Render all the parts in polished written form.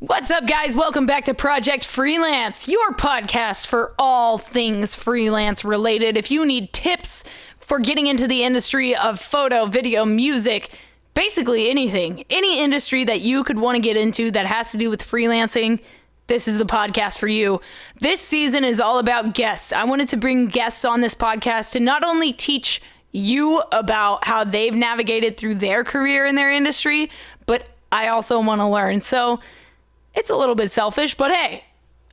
What's up, guys? Welcome back to Project Freelance, your podcast for all things freelance related. If you need tips for getting into the industry of photo, video, music, basically anything, any industry that you could want to get into that has to do with freelancing, this is the podcast for you. This season is all about guests. I wanted to bring guests on this podcast to not only teach you about how they've navigated through their career in their industry, but I also want to learn. So it's a little bit selfish, but hey,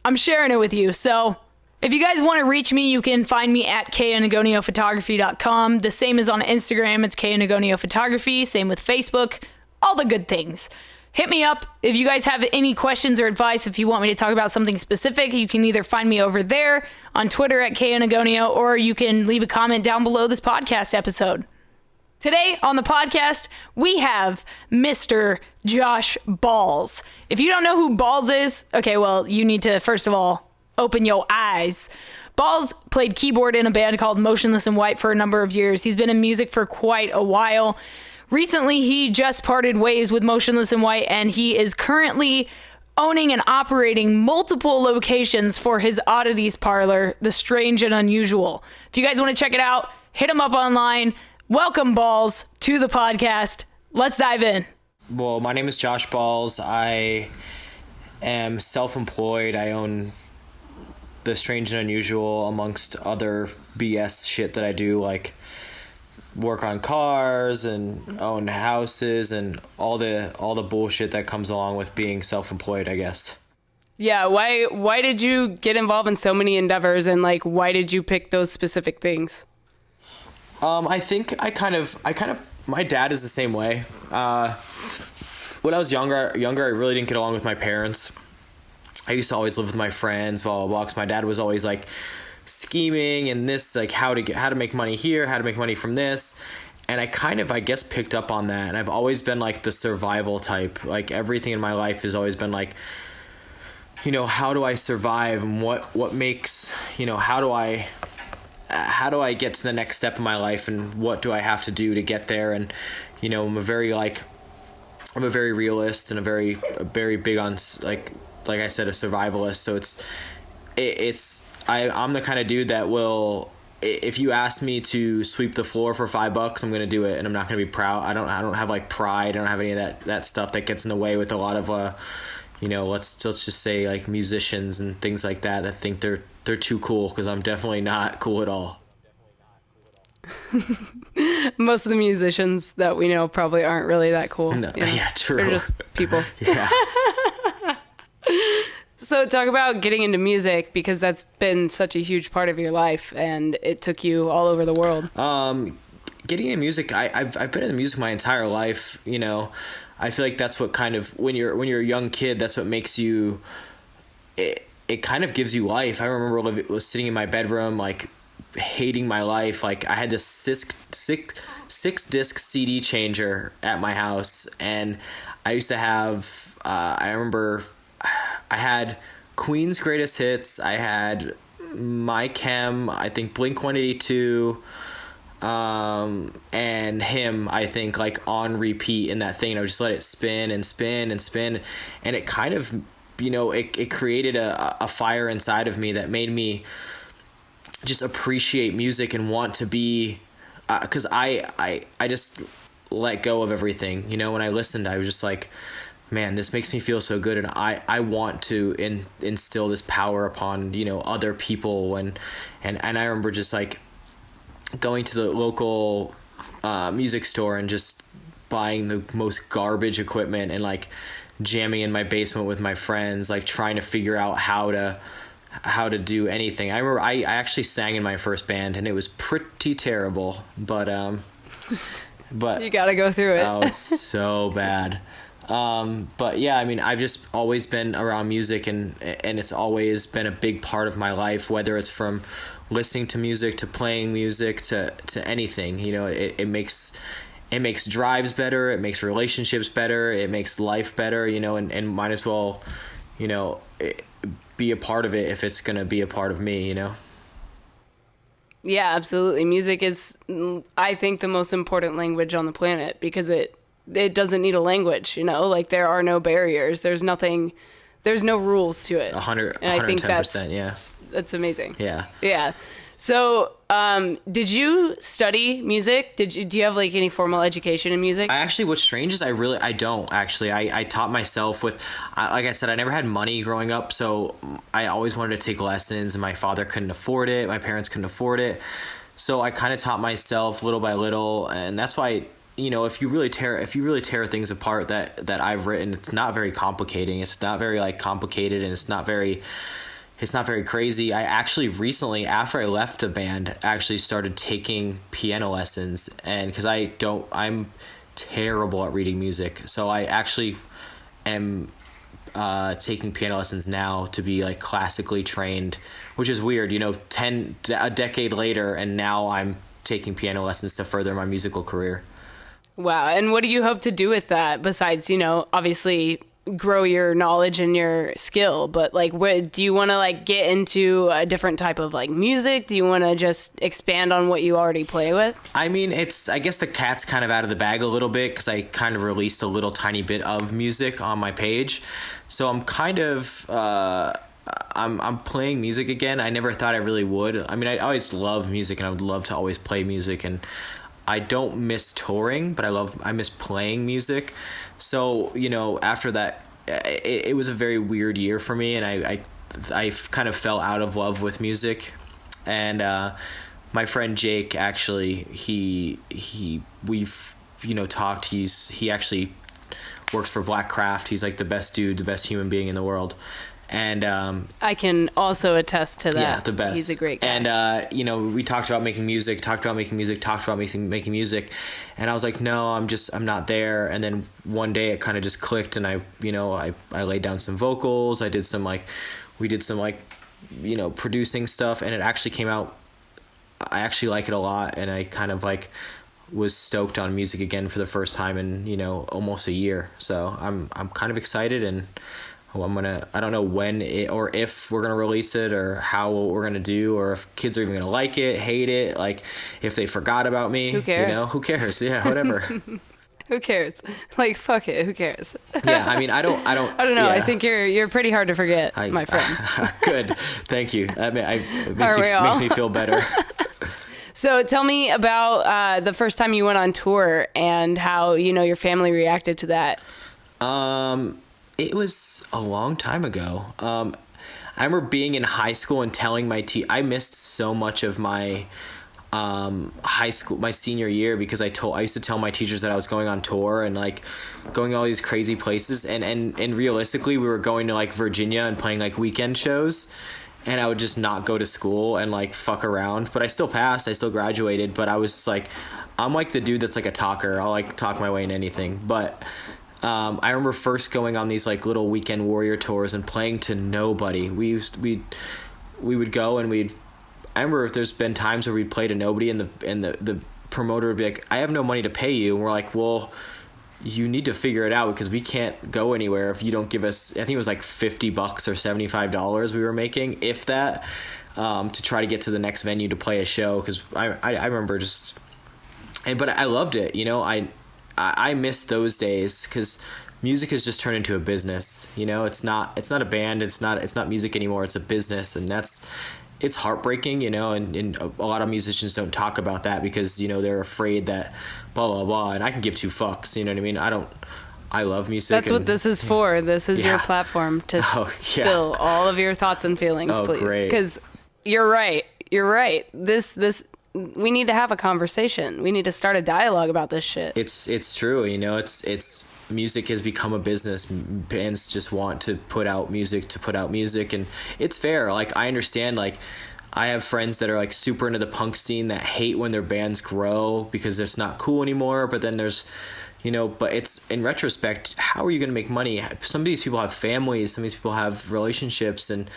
I'm sharing it with you. So if you guys want to reach me, you can find me at kanagoniophotography.com. The same is on Instagram. It's Kanagonio Photography. Same with Facebook. All the good things. Hit me up. If you guys have any questions or advice, if you want me to talk about something specific, you can either find me over there on Twitter at Kanagonio, or you can leave a comment down below this podcast episode. Today on the podcast, we have Mr. Josh Balz. If you don't know who Balz is, okay, well, you need to, first of all, open your eyes. Balz played keyboard in a band called Motionless and White for a number of years. He's been in music for quite a while. Recently, he just parted ways with Motionless and White, and he is currently owning and operating multiple locations for his Oddities Parlor, the Strange and Unusual. If you guys want to check it out, hit him up online. Welcome, Balz, to the podcast. Let's dive in. Well, my name is Josh Balz. I am self-employed. I own the Strange and Unusual, amongst other BS shit that I do, like work on cars and own houses and all the bullshit that comes along with being self-employed, I guess. Yeah, why did you get involved in so many endeavors, and like why did you pick those specific things? I think I kind of my dad is the same way. When I was younger, I really didn't get along with my parents. I used to always live with my friends, blah, blah, blah, 'cause my dad was always like scheming and this, like how to make money here, how to make money from this. And I kind of, I guess, picked up on that. And I've always been like the survival type. Like everything in my life has always been like, you know, how do I survive, and what makes, you know, how do I get to the next step in my life, and what do I have to do to get there? And, you know, I'm a very realist and a very big on, like I said, a survivalist. So I'm the kind of dude that will, if you ask me to sweep the floor for $5, I'm going to do it. And I'm not going to be proud. I don't have like pride. I don't have any of that stuff that gets in the way with a lot of, you know, let's just say like musicians and things like that think they're too cool, because I'm definitely not cool at all. Most of the musicians that we know probably aren't really that cool. No, you know? Yeah, true. They're just people. Yeah. So talk about getting into music, because that's been such a huge part of your life, and it took you all over the world. Getting into music, I've been in music my entire life. You know, I feel like that's what kind of, when you're a young kid, that's what makes you. It kind of gives you life. I remember was sitting in my bedroom, like hating my life. Like I had this six disc CD changer at my house, and I used to have. I remember I had Queen's Greatest Hits. I had My Chem. I think Blink-182. And Him, I think, like on repeat in that thing. I would just let it spin and spin and spin, and it kind of, you know, it created a fire inside of me that made me just appreciate music and want to be, because I just let go of everything. You know, when I listened, I was just like, man, this makes me feel so good, and I want to instill this power upon, you know, other people, and I remember just like going to the local music store and just buying the most garbage equipment and like jamming in my basement with my friends, like trying to figure out how to do anything. I remember I actually sang in my first band, and it was pretty terrible, but you gotta go through it. Oh, it's so bad. But yeah, I mean, I've just always been around music, and it's always been a big part of my life, whether it's from listening to music to playing music to anything. You know, it makes drives better, it makes relationships better, it makes life better, you know, and might as well, you know, be a part of it if it's going to be a part of me, you know? Yeah, absolutely. Music is, I think, the most important language on the planet, because it it doesn't need a language, like there are no barriers. There's no rules to it. 100, and I think 110%, that's amazing. Yeah. Yeah. So, did you study music? Do you have like any formal education in music? What's strange is I don't actually. I taught myself like I said, I never had money growing up, so I always wanted to take lessons, and my father couldn't afford it. My parents couldn't afford it. So I kind of taught myself little by little, and that's why, if you really tear things apart that I've written, it's not very complicating. It's not very like complicated, and it's not very crazy. I actually recently, after I left the band, actually started taking piano lessons, and because I'm terrible at reading music, so I actually am taking piano lessons now to be like classically trained, which is weird, a decade later, and now I'm taking piano lessons to further my musical career. Wow. And what do you hope to do with that besides, obviously grow your knowledge and your skill, but like, what do you want to like get into a different type of like music? Do you want to just expand on what you already play with? I mean, I guess the cat's kind of out of the bag a little bit, because I kind of released a little tiny bit of music on my page. So I'm kind of, I'm playing music again. I never thought I really would. I mean, I always love music, and I would love to always play music, and I don't miss touring, but I miss playing music. So, after that, it was a very weird year for me, and I kind of fell out of love with music. And my friend Jake, actually, we've talked. He actually works for Black Craft. He's like the best dude, the best human being in the world. And I can also attest to that. Yeah, the best. He's a great guy. And we talked about making music, making music, and I was like, no, I'm not there. And then one day it kind of just clicked, and I laid down some vocals. We did some producing stuff, and it actually came out. I actually like it a lot, and I kind of like was stoked on music again for the first time in almost a year. So I'm kind of excited, and I don't know when or if we're going to release it, or how we're going to do, or if kids are even going to like it, hate it, like if they forgot about me. Who cares? Who cares? Yeah, whatever. Who cares? Like, fuck it. Who cares? Yeah, I mean, I don't know. Yeah. I think you're pretty hard to forget, my friend. Good. Thank you. I mean, it makes me feel better. So tell me about the first time you went on tour, and how, your family reacted to that. It was a long time ago. I remember being in high school and telling I missed so much of my high school, my senior year, because I used to tell my teachers that I was going on tour and like going to all these crazy places, and realistically we were going to like Virginia and playing like weekend shows, and I would just not go to school and like fuck around. But I still passed, I still graduated, but I was like, I'm like the dude that's like a talker. I'll like talk my way in anything. But I remember first going on these like little weekend warrior tours and playing to nobody. We would go, and I remember there's been times where we'd play to nobody, and the promoter would be like, I have no money to pay you. And we're like, well, you need to figure it out, because we can't go anywhere if you don't give us, I think it was like $50 or $75 we were making, if that, to try to get to the next venue to play a show. Because I remember but I loved it. I miss those days, because music has just turned into a business. It's not a band. It's not music anymore. It's a business, and it's heartbreaking. And a lot of musicians don't talk about that, because they're afraid that blah blah blah. And I can give two fucks. You know what I mean? I love music. That's what this is for. This is your platform to spill all of your thoughts and feelings, please. Great. Because you're right. This. We need to have a conversation. We need to start a dialogue about this shit. It's true. It's music has become a business. Bands just want to put out music, and it's fair. Like, I understand, like, I have friends that are like super into the punk scene that hate when their bands grow because it's not cool anymore. But then there's, but it's, in retrospect, how are you going to make money? Some of these people have families, some of these people have relationships and,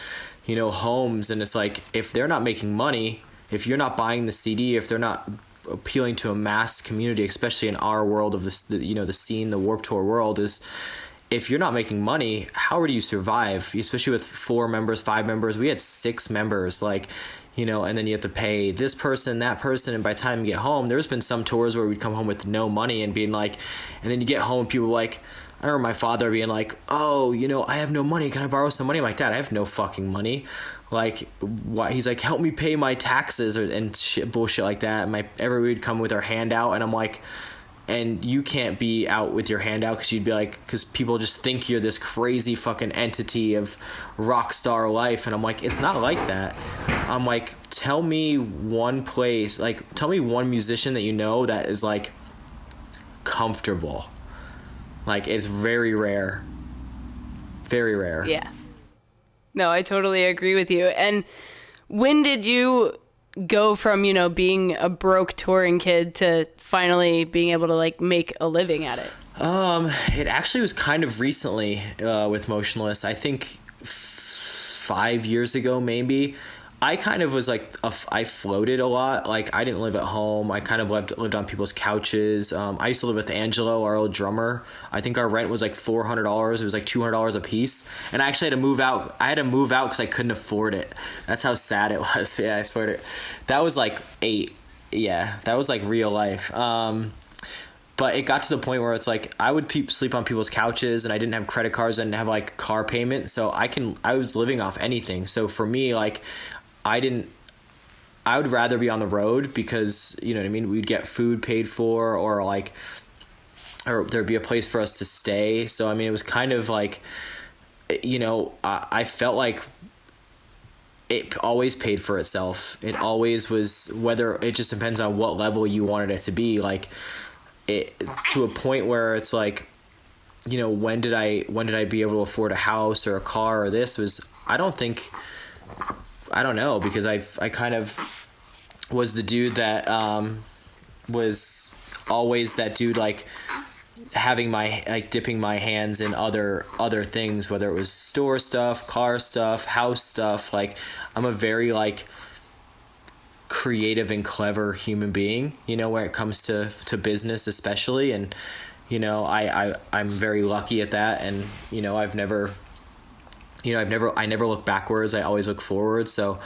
homes. And it's like, if they're not making money, if you're not buying the CD, if they're not appealing to a mass community, especially in our world of this, the scene, the Warped Tour world, is if you're not making money, how do you survive? Especially with 4 members, 5 members. We had 6 members. Like, and then you have to pay this person, that person, and by the time you get home, there's been some tours where we'd come home with no money and being like, and then you get home and people like, I remember my father being like, oh, I have no money, can I borrow some money? I'm like, Dad, I have no fucking money. Like, why? He's like, help me pay my taxes and shit, bullshit like that. And everybody would come with their hand out, and I'm like, and you can't be out with your hand out because you'd be like, because people just think you're this crazy fucking entity of rock star life. And I'm like, it's not like that. I'm like, tell me one place, like, tell me one musician that that is like comfortable. Like, it's very rare. Very rare. Yeah. No, I totally agree with you. And when did you go from, being a broke touring kid to finally being able to like make a living at it? It actually was kind of recently with Motionless. I think 5 years ago, maybe. I kind of was like, I floated a lot. Like, I didn't live at home. I kind of lived on people's couches. I used to live with Angelo, our old drummer. I think our rent was like $400. It was like $200 a piece. And I actually had to move out. I had to move out because I couldn't afford it. That's how sad it was. Yeah, I swear to. That was like 8. Yeah, that was like real life. But it got to the point where it's like I would sleep on people's couches, and I didn't have credit cards. I didn't have like car payment. So I was living off anything. So for me, like, I would rather be on the road because, you know what I mean? We'd get food paid for, or there'd be a place for us to stay. So, I mean, it was kind of like, I felt like it always paid for itself. It always was, whether it just depends on what level you wanted it to be, like it to a point where it's like, when did I be able to afford a house or a car or this was, I don't know, because I kind of was the dude that was always that dude, like having dipping my hands in other things, whether it was store stuff, car stuff, house stuff. Like, I'm a very like creative and clever human being, when it comes to business especially, and I'm very lucky at that, and I never look backwards. I always look forward. So,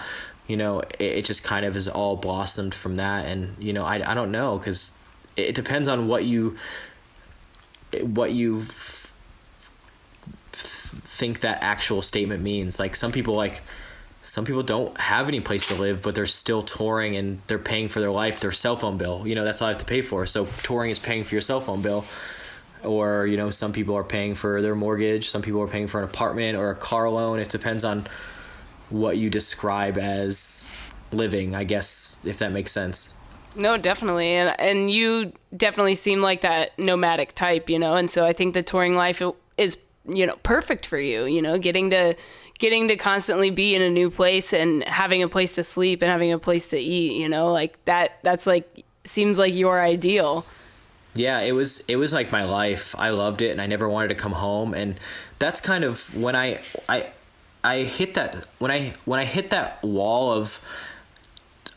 it just kind of is all blossomed from that. And, I don't know, because it depends on what you think that actual statement means. Like, some people don't have any place to live, but they're still touring and they're paying for their life, their cell phone bill. That's all I have to pay for. So touring is paying for your cell phone bill. Or, some people are paying for their mortgage. Some people are paying for an apartment or a car loan. It depends on what you describe as living, I guess, if that makes sense. No, definitely. And you definitely seem like that nomadic type, and so I think the touring life is, perfect for you, getting to constantly be in a new place and having a place to sleep and having a place to eat, like that's like, seems like your ideal. Yeah, it was like my life. I loved it, and I never wanted to come home. And that's kind of when I hit that, when I hit that wall of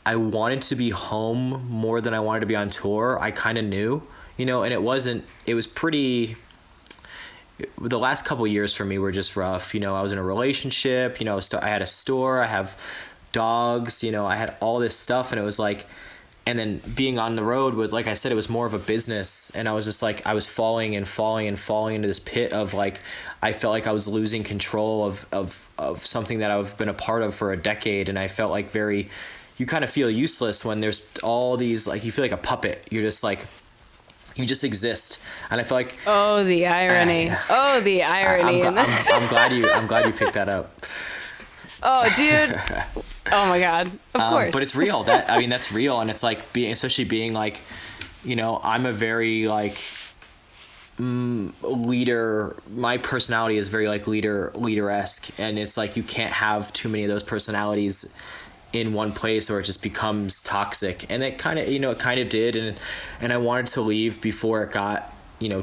I wanted to be home more than I wanted to be on tour. I kind of knew, and it was pretty. The last couple of years for me were just rough. I was in a relationship. I had a store. I have dogs. I had all this stuff, and it was like. And then being on the road was, like I said, it was more of a business. And I was just like, I was falling into this pit of like, I felt like I was losing control of something that I've been a part of for a decade. And I felt like you kind of feel useless when there's all these, like, you feel like a puppet. You're just like, you just exist. And I feel like, oh, the irony. The irony. I'm glad you picked that up. Oh, dude. Oh my God. Of course. But it's real. That's real. And it's like especially being like, I'm a very like leader. My personality is very like leader-esque. And it's like, you can't have too many of those personalities in one place or it just becomes toxic. And it kind of did. And I wanted to leave before it got,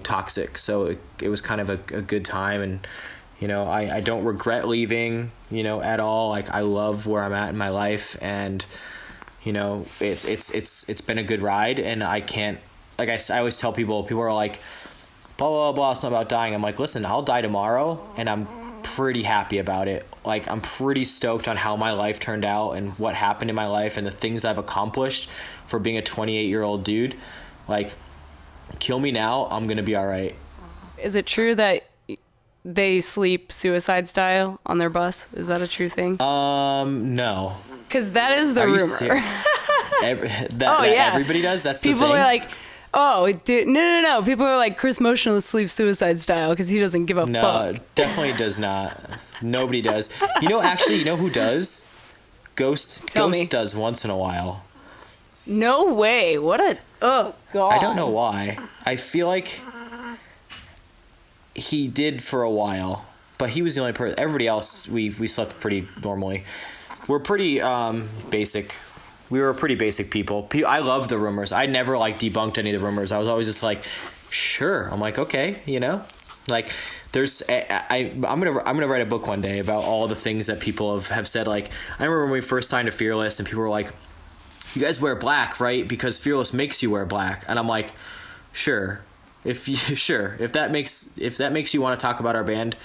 toxic. So it was kind of a good time. And, I don't regret leaving, at all. Like, I love where I'm at in my life, and, it's been a good ride, and I can't, like I always tell people are like, blah, blah, blah, something about dying. I'm like, listen, I'll die tomorrow, and I'm pretty happy about it. Like, I'm pretty stoked on how my life turned out and what happened in my life and the things I've accomplished for being a 28-year-old dude. Like, kill me now, I'm gonna be all right. Is it true that they sleep suicide style on their bus? Is that a true thing? No. Because that is the rumor. Everybody does? That's the thing? People are like, oh, dude, no. People are like, Chris Motionless sleeps suicide style because he doesn't give a fuck. No, definitely does not. Nobody does. You know who does? Ghost does once in a while. No way. Oh, God. I don't know why. I feel like he did for a while, but he was the only person. Everybody else, we slept pretty normally. We're pretty basic. We were pretty basic people. I love the rumors. I never like debunked any of the rumors. I was always just like, sure. I'm like, okay, like there's I'm gonna write a book one day about all the things that people have said. Like, I remember when we first signed to Fearless and people were like, you guys wear black, right? Because Fearless makes you wear black. And I'm like, sure. If that makes you want to talk about our band,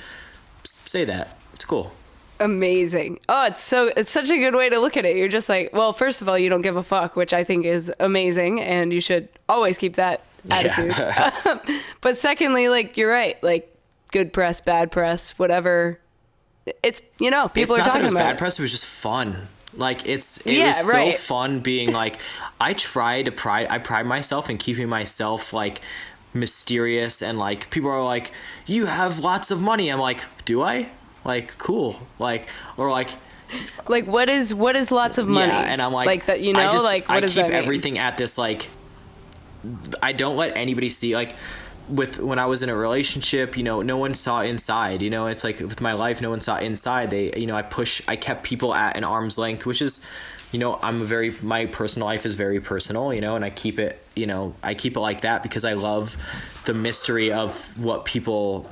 say that. It's cool. Amazing. Oh, it's such a good way to look at it. You're just like, well, first of all, you don't give a fuck, which I think is amazing, and you should always keep that attitude. Yeah. But secondly, like, you're right. Like, good press, bad press, whatever. It's, people are talking about it. It's not that it was bad press. It was just fun. Like, it was so fun being like, I pride myself in keeping myself like mysterious, and like people are like, you have lots of money. I'm like, do I? Like, cool. Like, or like what is lots of money? Yeah, and I'm like that, I keep everything at this, like, I don't let anybody see, like, when I was in a relationship, no one saw inside, it's like with my life, no one saw inside. I kept people at an arm's length, which is, my personal life is very personal, and I keep it like that because I love the mystery of what people,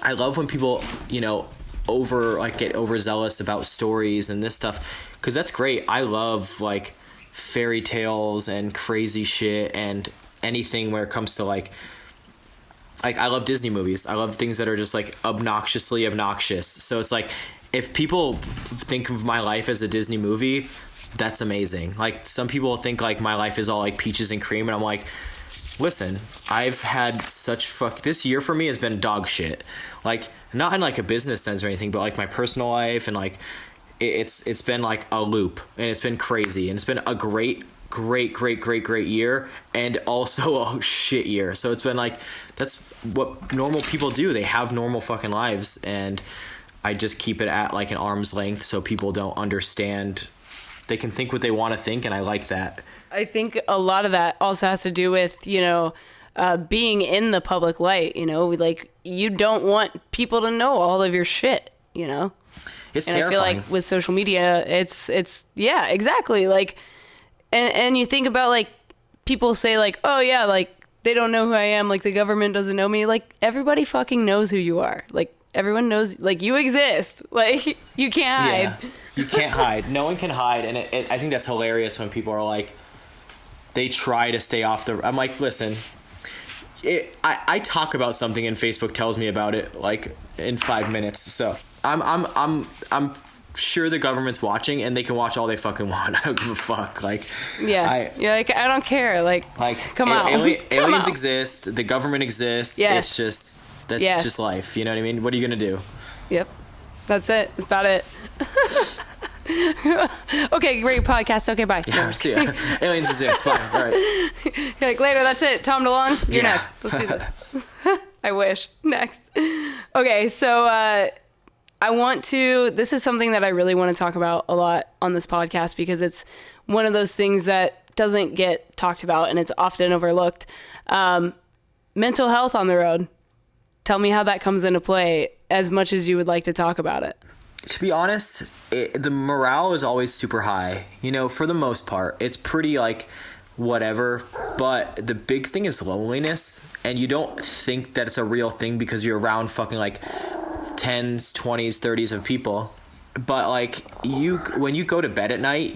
I love when people, get overzealous about stories and this stuff, because that's great. I love like fairy tales and crazy shit and anything where it comes to like I love Disney movies. I love things that are just like obnoxiously obnoxious. So it's like, if people think of my life as a Disney movie, that's amazing. Like, some people think like my life is all like peaches and cream, and I'm like, listen, I've had this year for me has been dog shit. Like, not in like a business sense or anything, but like my personal life, and like it's been like a loop, and it's been crazy, and it's been a great year, and also a shit year. So it's been like, that's what normal people do. They have normal fucking lives, and I just keep it at like an arm's length so people don't understand. They can think what they want to think, and I like that. I think a lot of that also has to do with, being in the public light, like, you don't want people to know all of your shit, It's terrifying. I feel like with social media, it's yeah, exactly. Like, and you think about like, people say like, oh yeah, like, they don't know who I am. Like, the government doesn't know me. Like, everybody fucking knows who you are. Like, everyone knows, like, you exist. Like, you can't hide. Yeah, you can't hide. No one can hide. And I think that's hilarious when people are like, they try to stay off the... I'm like, listen, I talk about something and Facebook tells me about it like in 5 minutes. So I'm sure the government's watching, and they can watch all they fucking want. I don't give a fuck. Like, yeah, like, I don't care. Like come on. Aliens exist. The government exists. Yes. It's just... That's just life. You know what I mean? What are you going to do? Yep. That's it. That's about it. Okay, great podcast. Okay, bye. Yeah, see ya. Aliens exist. Bye. All right. Like, later, that's it. Tom DeLonge, you're next. Let's do this. I wish. Next. Okay, so this is something that I really want to talk about a lot on this podcast, because it's one of those things that doesn't get talked about, and it's often overlooked. Mental health on the road. Tell me how that comes into play, as much as you would like to talk about it. To be honest, the morale is always super high. For the most part, it's pretty like whatever. But the big thing is loneliness, and you don't think that it's a real thing because you're around fucking like 10s, 20s, 30s of people. But like when you go to bed at night,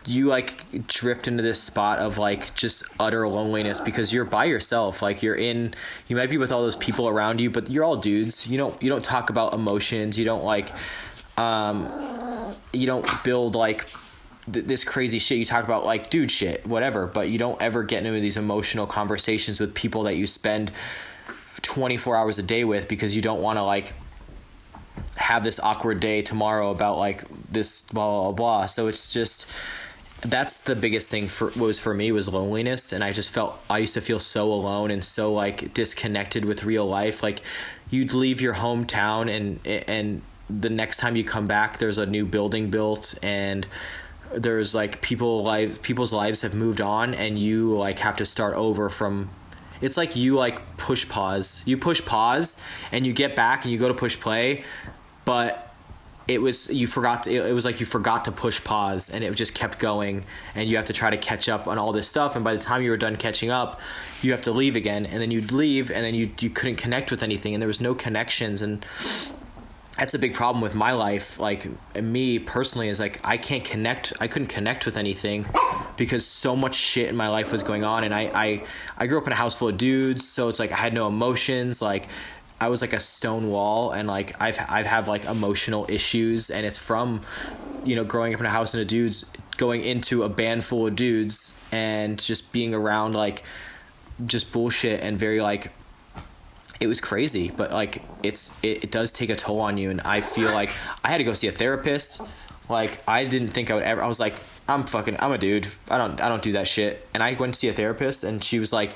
you like drift into this spot of like just utter loneliness because you're by yourself. Like you might be with all those people around you, but you're all dudes. You don't talk about emotions. You don't like, you don't build like this crazy shit. You talk about like dude shit, whatever, but you don't ever get into these emotional conversations with people that you spend 24 hours a day with, because you don't want to like have this awkward day tomorrow about like this blah blah blah. So it's just, that's the biggest thing for me was loneliness. And I used to feel so alone and so like disconnected with real life. Like you'd leave your hometown and the next time you come back, there's a new building built and there's like people's lives have moved on, and you like have to start over from. It's like you like push pause and you get back and you go to push play, but it was like you forgot to push pause, and it just kept going, and you have to try to catch up on all this stuff. And by the time you were done catching up, you have to leave again, and then you'd leave, and then you couldn't connect with anything, and there was no connections. And that's a big problem with my life. Like me personally is like, I couldn't connect with anything because so much shit in my life was going on. And I grew up in a house full of dudes. So it's like, I had no emotions. Like I was like a stone wall, and like I've had like emotional issues, and it's from, growing up in a house full of dudes, going into a band full of dudes and just being around like just bullshit and very like, it was crazy. But like it does take a toll on you. And I feel like I had to go see a therapist. Like I didn't think I would ever. I was like, I'm a dude. I don't do that shit. And I went to see a therapist, and she was like,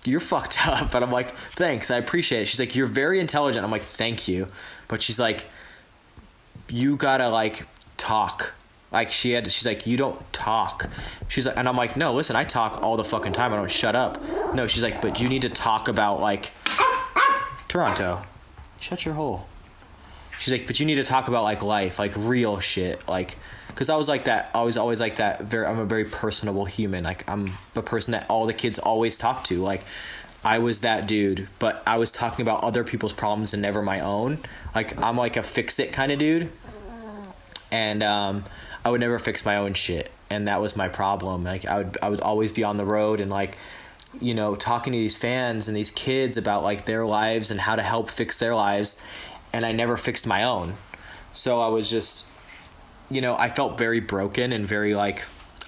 you're fucked up. And I'm like, thanks, I appreciate it. She's like, you're very intelligent. I'm like, thank you. But she's like, you gotta like talk. Like she's like, you don't talk. She's like, and I'm like, no, listen, I talk all the fucking time. I don't shut up. No, she's like, but you need to talk about like, Toronto, shut your hole. She's like, but you need to talk about like life, like real shit. Like, cause I was like that. I was always like that. I'm a very personable human. Like I'm a person that all the kids always talk to. Like I was that dude, but I was talking about other people's problems and never my own. Like I'm like a fix it kind of dude. And, I would never fix my own shit, and that was my problem. Like I would always be on the road and like, talking to these fans and these kids about like their lives and how to help fix their lives, and I never fixed my own. So I was just, I felt very broken and very like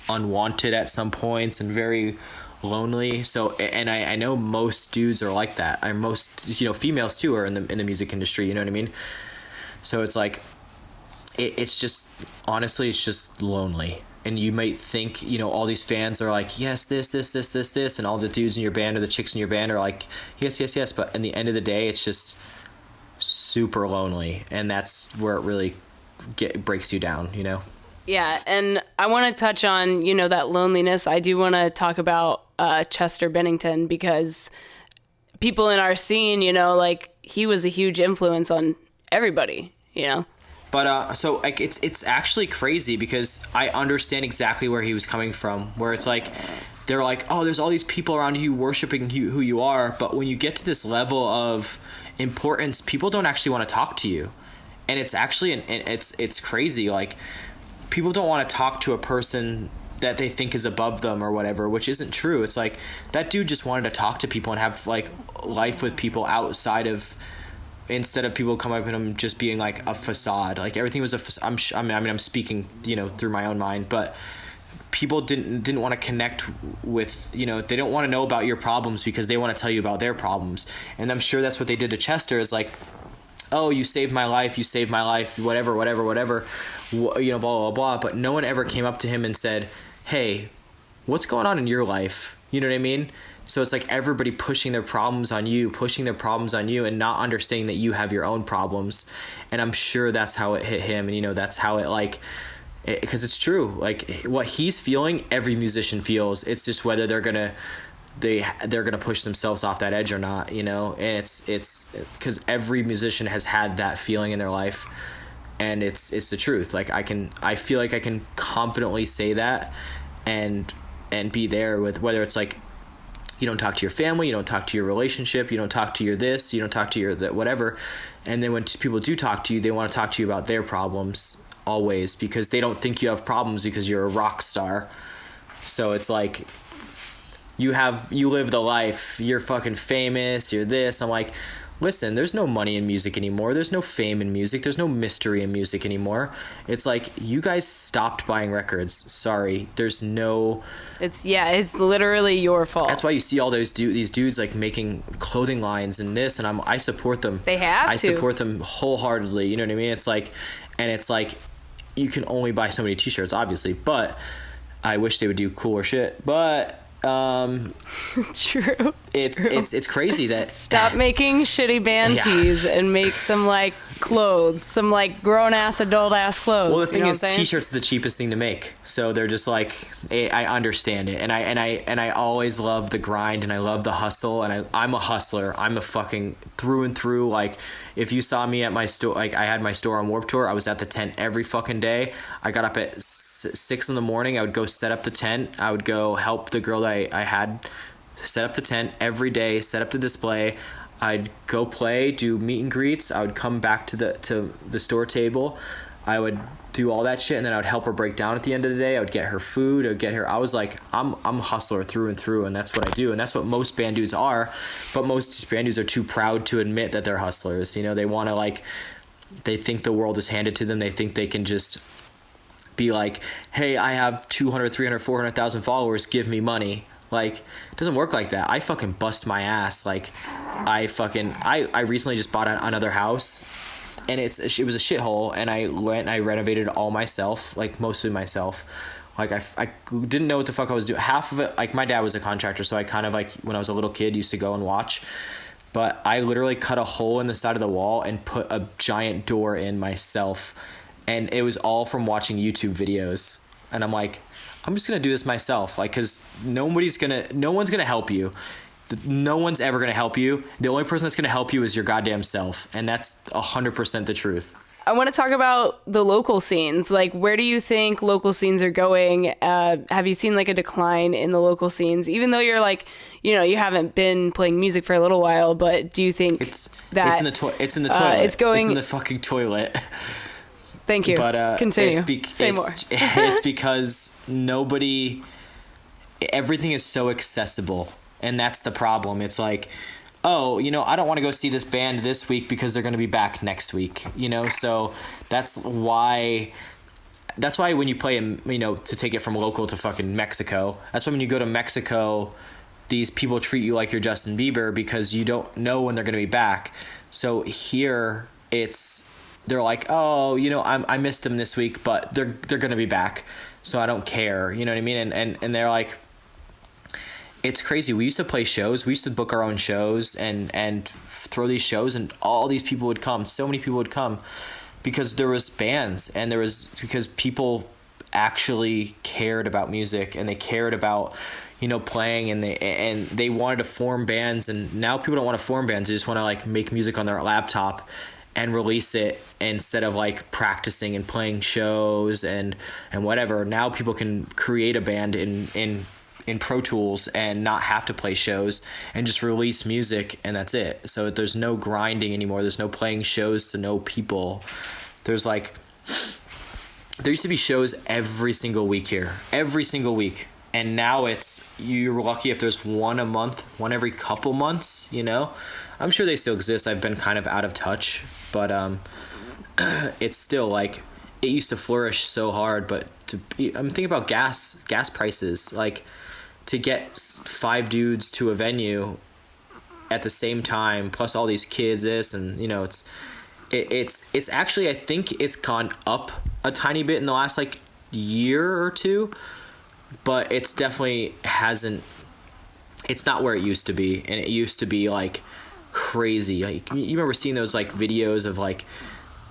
unwanted at some points and very lonely. So, and I know most dudes are like that. And most, females too are in the music industry, you know what I mean? So it's like, it's just, honestly, it's just lonely. And you might think, all these fans are like, yes, this, and all the dudes in your band or the chicks in your band are like, yes. But in the end of the day, it's just super lonely. And that's where it really breaks you down, Yeah, and I want to touch on, that loneliness. I do want to talk about Chester Bennington, because people in our scene, like he was a huge influence on everybody, But so like it's actually crazy, because I understand exactly where he was coming from, where it's like they're like, oh, there's all these people around you worshiping who you are, but when you get to this level of importance, people don't actually want to talk to you. And it's actually it's crazy. Like people don't want to talk to a person that they think is above them or whatever, which isn't true. It's like that dude just wanted to talk to people and have like life with people outside of, instead of people coming up and him just being like a facade. Like everything was I'm speaking, through my own mind, but people didn't want to connect with, they don't want to know about your problems because they want to tell you about their problems. And I'm sure that's what they did to Chester, is like, oh, you saved my life, whatever, blah, blah, blah. But no one ever came up to him and said, hey, what's going on in your life? You know what I mean? So it's like everybody pushing their problems on you and not understanding that you have your own problems. And I'm sure that's how it hit him. And, that's how it like, because it's true. Like what he's feeling, every musician feels. It's just whether they're going to push themselves off that edge or not, and it's because every musician has had that feeling in their life, and it's the truth. Like I feel like I can confidently say that and be there with, whether it's like, you don't talk to your family, you don't talk to your relationship, you don't talk to your this, you don't talk to your that, whatever. And then when people do talk to you, they want to talk to you about their problems. always, because they don't think you have problems because you're a rock star. So it's like, you live the life, you're fucking famous, you're this. I'm like, listen, there's no money in music anymore. There's no fame in music. There's no mystery in music anymore. It's like, you guys stopped buying records. Sorry. There's no... It's literally your fault. That's why you see all these dudes like making clothing lines and this, and I support them. They have I support them wholeheartedly. You know what I mean? It's like, you can only buy so many t-shirts, obviously, but I wish they would do cooler shit. But True. It's crazy that stop making shitty band tees and make some like clothes, some like grown ass adult ass clothes. Well, the thing is, t-shirts are the cheapest thing to make, so they're just like, I understand it, and I always love the grind, and I love the hustle, and I'm a hustler. I'm a fucking through and through. Like, if you saw me at my store, like I had my store on Warped Tour, I was at the tent every fucking day. I got up at 6 in the morning. I would go set up the tent. I would go help the girl that I had set up the tent every day, set up the display. I'd go play, do meet and greets. I would come back to the store table. I would do all that shit, and then I would help her break down at the end of the day. I would get her food. I was like, I'm a hustler through and through, and that's what I do, and that's what most band dudes are. But most band dudes are too proud to admit that they're hustlers. You know, they want to they think the world is handed to them. They think they can just be like, hey, I have 200, 300, 400,000 followers, give me money. Like, it doesn't work like that. I fucking bust my ass. Like, I recently just bought another house, and it was a shithole, and I went and I renovated all myself, like mostly myself. Like, I didn't know what the fuck I was doing. Half of it, like, my dad was a contractor, so I kind of, like, when I was a little kid, used to go and watch. But I literally cut a hole in the side of the wall and put a giant door in myself. And it was all from watching YouTube videos. And I'm like, I'm just going to do this myself. Like, because no one's going to help you. No one's ever going to help you. The only person that's going to help you is your goddamn self. And that's 100% the truth. I want to talk about the local scenes. Like, where do you think local scenes are going? Have you seen like a decline in the local scenes? Even though you're like, you haven't been playing music for a little while, but do you think it's in the toilet? It's in the fucking toilet. Thank you. But continue. Say more. It's because everything is so accessible, and that's the problem. It's like, oh, I don't want to go see this band this week because they're going to be back next week. So that's why when you play in, to take it from local to fucking Mexico, that's why when you go to Mexico, these people treat you like you're Justin Bieber because you don't know when they're going to be back. So here they're like, oh, I missed them this week, but they're going to be back, so I don't care. You know what I mean? And they're like, it's crazy. We used to play shows. We used to book our own shows and throw these shows, and all these people would come. So many people would come because there was bands, and because people actually cared about music, and they cared about playing, and they wanted to form bands. And now people don't want to form bands. They just want to like make music on their laptop and release it instead of like practicing and playing shows and whatever. Now people can create a band in Pro Tools and not have to play shows and just release music, and that's it. So there's no grinding anymore. There's no playing shows to no people. There used to be shows every single week here, every single week. And now you're lucky if there's one a month, one every couple months, I'm sure they still exist. I've been kind of out of touch, but it's still like, it used to flourish so hard. But I'm thinking about gas prices, like to get 5 dudes to a venue at the same time, plus all these kids, this, and it's actually, I think it's gone up a tiny bit in the last like year or two, but it's definitely it's not where it used to be. And it used to be like crazy. Like, you remember seeing those like videos of like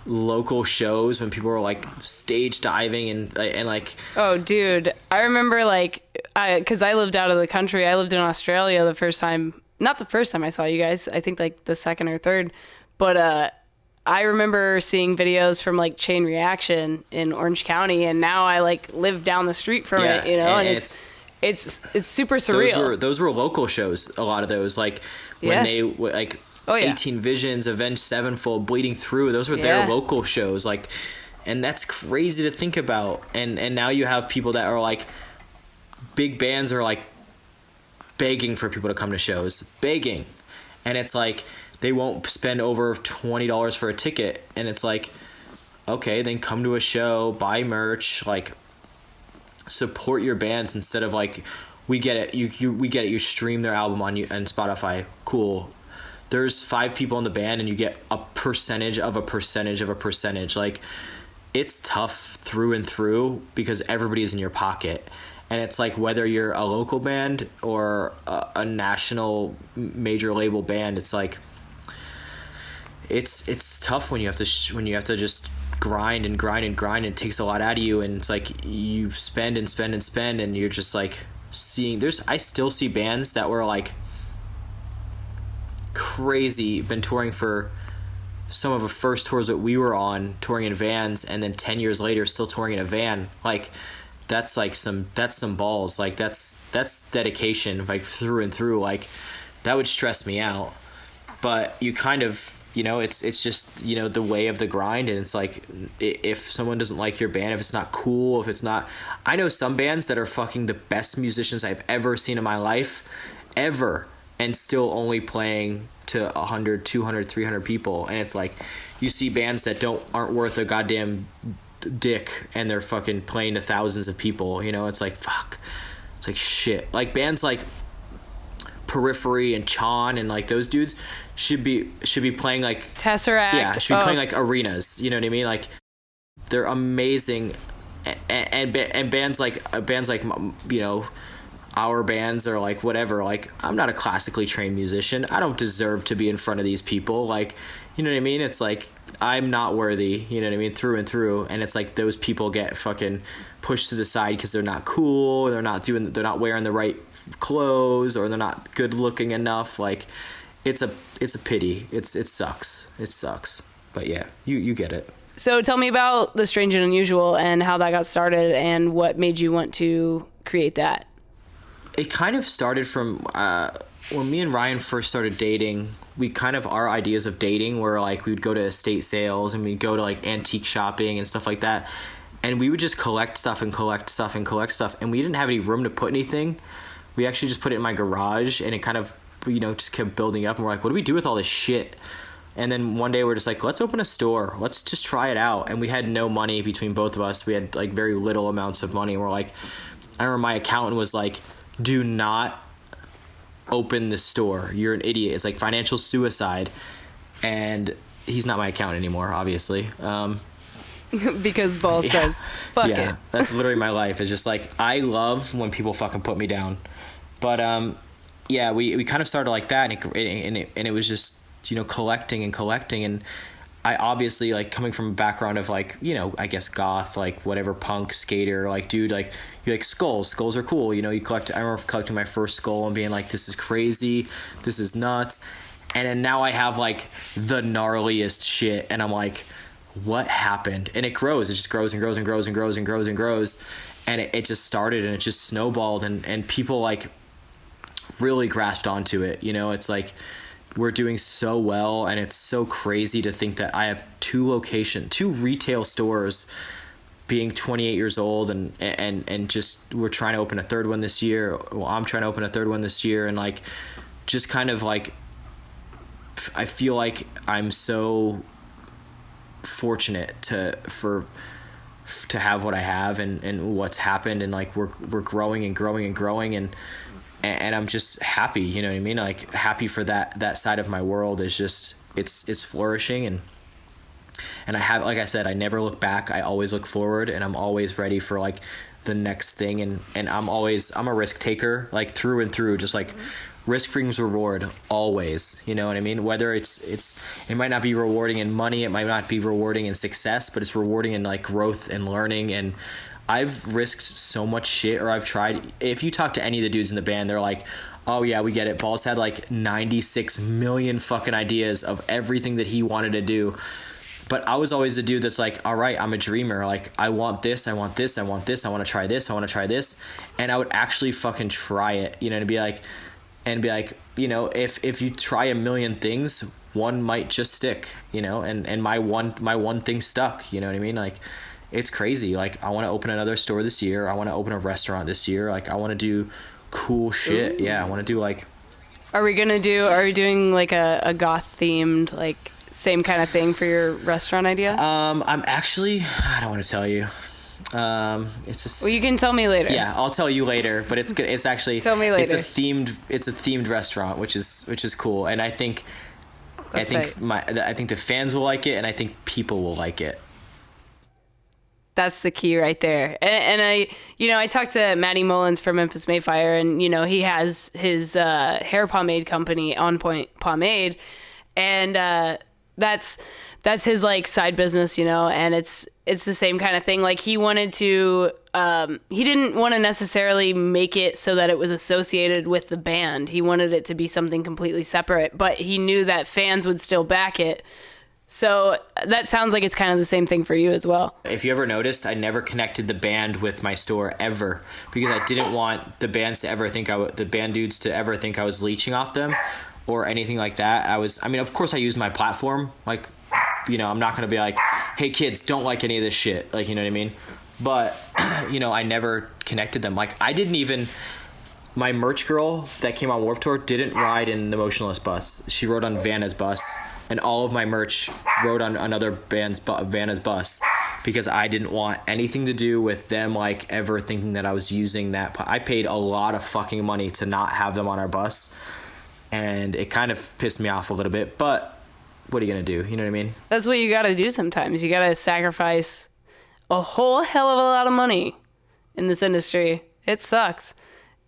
local shows when people were like stage diving and like, oh dude, I remember like, because I lived out of the country. I lived in Australia not the first time I saw you guys, I think like the second or third, but I remember seeing videos from like Chain Reaction in Orange County, and now I like live down the street from it, and it's super surreal. Those were local shows, a lot of those, like when they like 18 Visions, Avenged Sevenfold, Bleeding Through, those were their local shows, like, And that's crazy to think about. And now you have people that are like, big bands are like begging for people to come to shows, begging. And it's like, they won't spend over $20 for a ticket. And it's like, okay, then come to a show, buy merch, like, support your bands instead of like, we get it, we get it, you stream their album on Spotify, cool. There's 5 people in the band and you get a percentage of a percentage of a percentage. Like, it's tough through and through because everybody's in your pocket. And it's like, whether you're a local band or a national major label band, it's like, it's tough when you have to just grind and grind and grind. It takes a lot out of you, and it's like you spend and spend and spend, and you're just like I still see bands that were like crazy, been touring for some of the first tours that we were on, touring in vans, and then 10 years later still touring in a van. Like, that's some balls. Like, that's dedication, like, through and through. Like, that would stress me out. But you kind of, it's just, the way of the grind. And it's like, if someone doesn't like your band, if it's not cool, if it's not, I know some bands that are fucking the best musicians I've ever seen in my life, ever, and still only playing to 100, 200, 300 people. And it's like, you see bands that aren't worth a goddamn dick, and they're fucking playing to thousands of people. It's like, fuck. It's like, shit. Like, bands like Periphery and Chon and like those dudes should be playing like Tesseract. Yeah, should be playing like arenas. You know what I mean? Like, they're amazing, and bands like our bands are like, whatever. Like, I'm not a classically trained musician. I don't deserve to be in front of these people. Like, you know what I mean? It's like, I'm not worthy, you know what I mean, through and through. And it's like, those people get fucking pushed to the side because they're not cool, they're not wearing the right clothes, or they're not good looking enough. Like, it's a pity. It sucks. But yeah, you get it. So tell me about the Strange and Unusual and how that got started and what made you want to create that. It kind of started from when me and Ryan first started dating. We kind of, our ideas of dating were like, we'd go to estate sales and we'd go to like antique shopping and stuff like that, and we would just collect stuff, and we didn't have any room to put anything. We actually just put it in my garage, and it kind of, just kept building up, and we're like, what do we do with all this shit? And then one day we're just like, let's open a store, let's just try it out. And we had no money between both of us. We had like very little amounts of money, and we're like, I remember my accountant was like, do not open the store, you're an idiot, it's like financial suicide. And he's not my accountant anymore, obviously, because Balz says fuck it. That's literally my life. It's just like, I love when people fucking put me down. But we kind of started like that, and it was just, collecting, and I obviously, like, coming from a background of like, I guess goth, like whatever, punk, skater, like, dude, like, you like skulls are cool, you collect. I remember collecting my first skull and being like, this is crazy, this is nuts. And then now I have like the gnarliest shit, and I'm like, what happened? And it grows, it just grows and grows and grows and grows and grows and grows. And it just started, and it just snowballed, and people like really grasped onto it. It's like, we're doing so well, and it's so crazy to think that I have two retail stores, being 28 years old, and just, we're trying to open a third one this year. Well, I'm trying to open a third one this year, and like, just kind of like, I feel like I'm so fortunate to have what I have, and what's happened, and like, we're growing and growing and growing, and I'm just happy, you know what I mean? Like, happy for that side of my world is just, it's flourishing, and I have, like I said, I never look back. I always look forward, and I'm always ready for like the next thing, and I'm a risk taker, like, through and through, just like, risk brings reward always, you know what I mean? Whether it might not be rewarding in money, it might not be rewarding in success, but it's rewarding in like growth and learning. And I've risked so much shit, or I've tried. If you talk to any of the dudes in the band, they're like, oh yeah, we get it. Balz had like 96 million fucking ideas of everything that he wanted to do. But I was always the dude that's like, all right, I'm a dreamer. Like, I want this, I want this, I want this, I want to try this, I want to try this. And I would actually fucking try it, you know, to be like, if you try a million things, one might just stick, you know, and my one thing stuck, you know what I mean? Like, it's crazy. Like, I want to open another store this year. I want to open a restaurant this year. Like, I want to do cool shit. Ooh. Yeah, I want to do like... Are we doing like a goth themed, like, same kind of thing for your restaurant idea? I'm actually, I don't want to tell you. Well, you can tell me later. Yeah, I'll tell you later. But it's good. It's actually tell me later. It's a themed restaurant, which is cool. And I think the fans will like it, and I think people will like it. That's the key right there. And I talked to Matty Mullins from Memphis Mayfire, and he has his hair pomade company, OnPoint Pomade, and that's his like side business, and it's the same kind of thing. Like, he wanted to he didn't want to necessarily make it so that it was associated with the band. He wanted it to be something completely separate, but he knew that fans would still back it. So that sounds like it's kind of the same thing for you as well. If you ever noticed, I never connected the band with my store ever, because I didn't want the bands to ever think the band dudes to ever think I was leeching off them or anything like that. Of course I used my platform. Like, I'm not going to be like, hey kids, don't like any of this shit. Like, you know what I mean? But, I never connected them. Like, my merch girl that came on Warped Tour didn't ride in the Motionless bus. She rode on Vanna's bus, and all of my merch rode on another band's Vanna's bus, because I didn't want anything to do with them, like, ever thinking that I was using that. I paid a lot of fucking money to not have them on our bus, and it kind of pissed me off a little bit, but what are you going to do? You know what I mean? That's what you got to do sometimes. You got to sacrifice a whole hell of a lot of money in this industry. It sucks.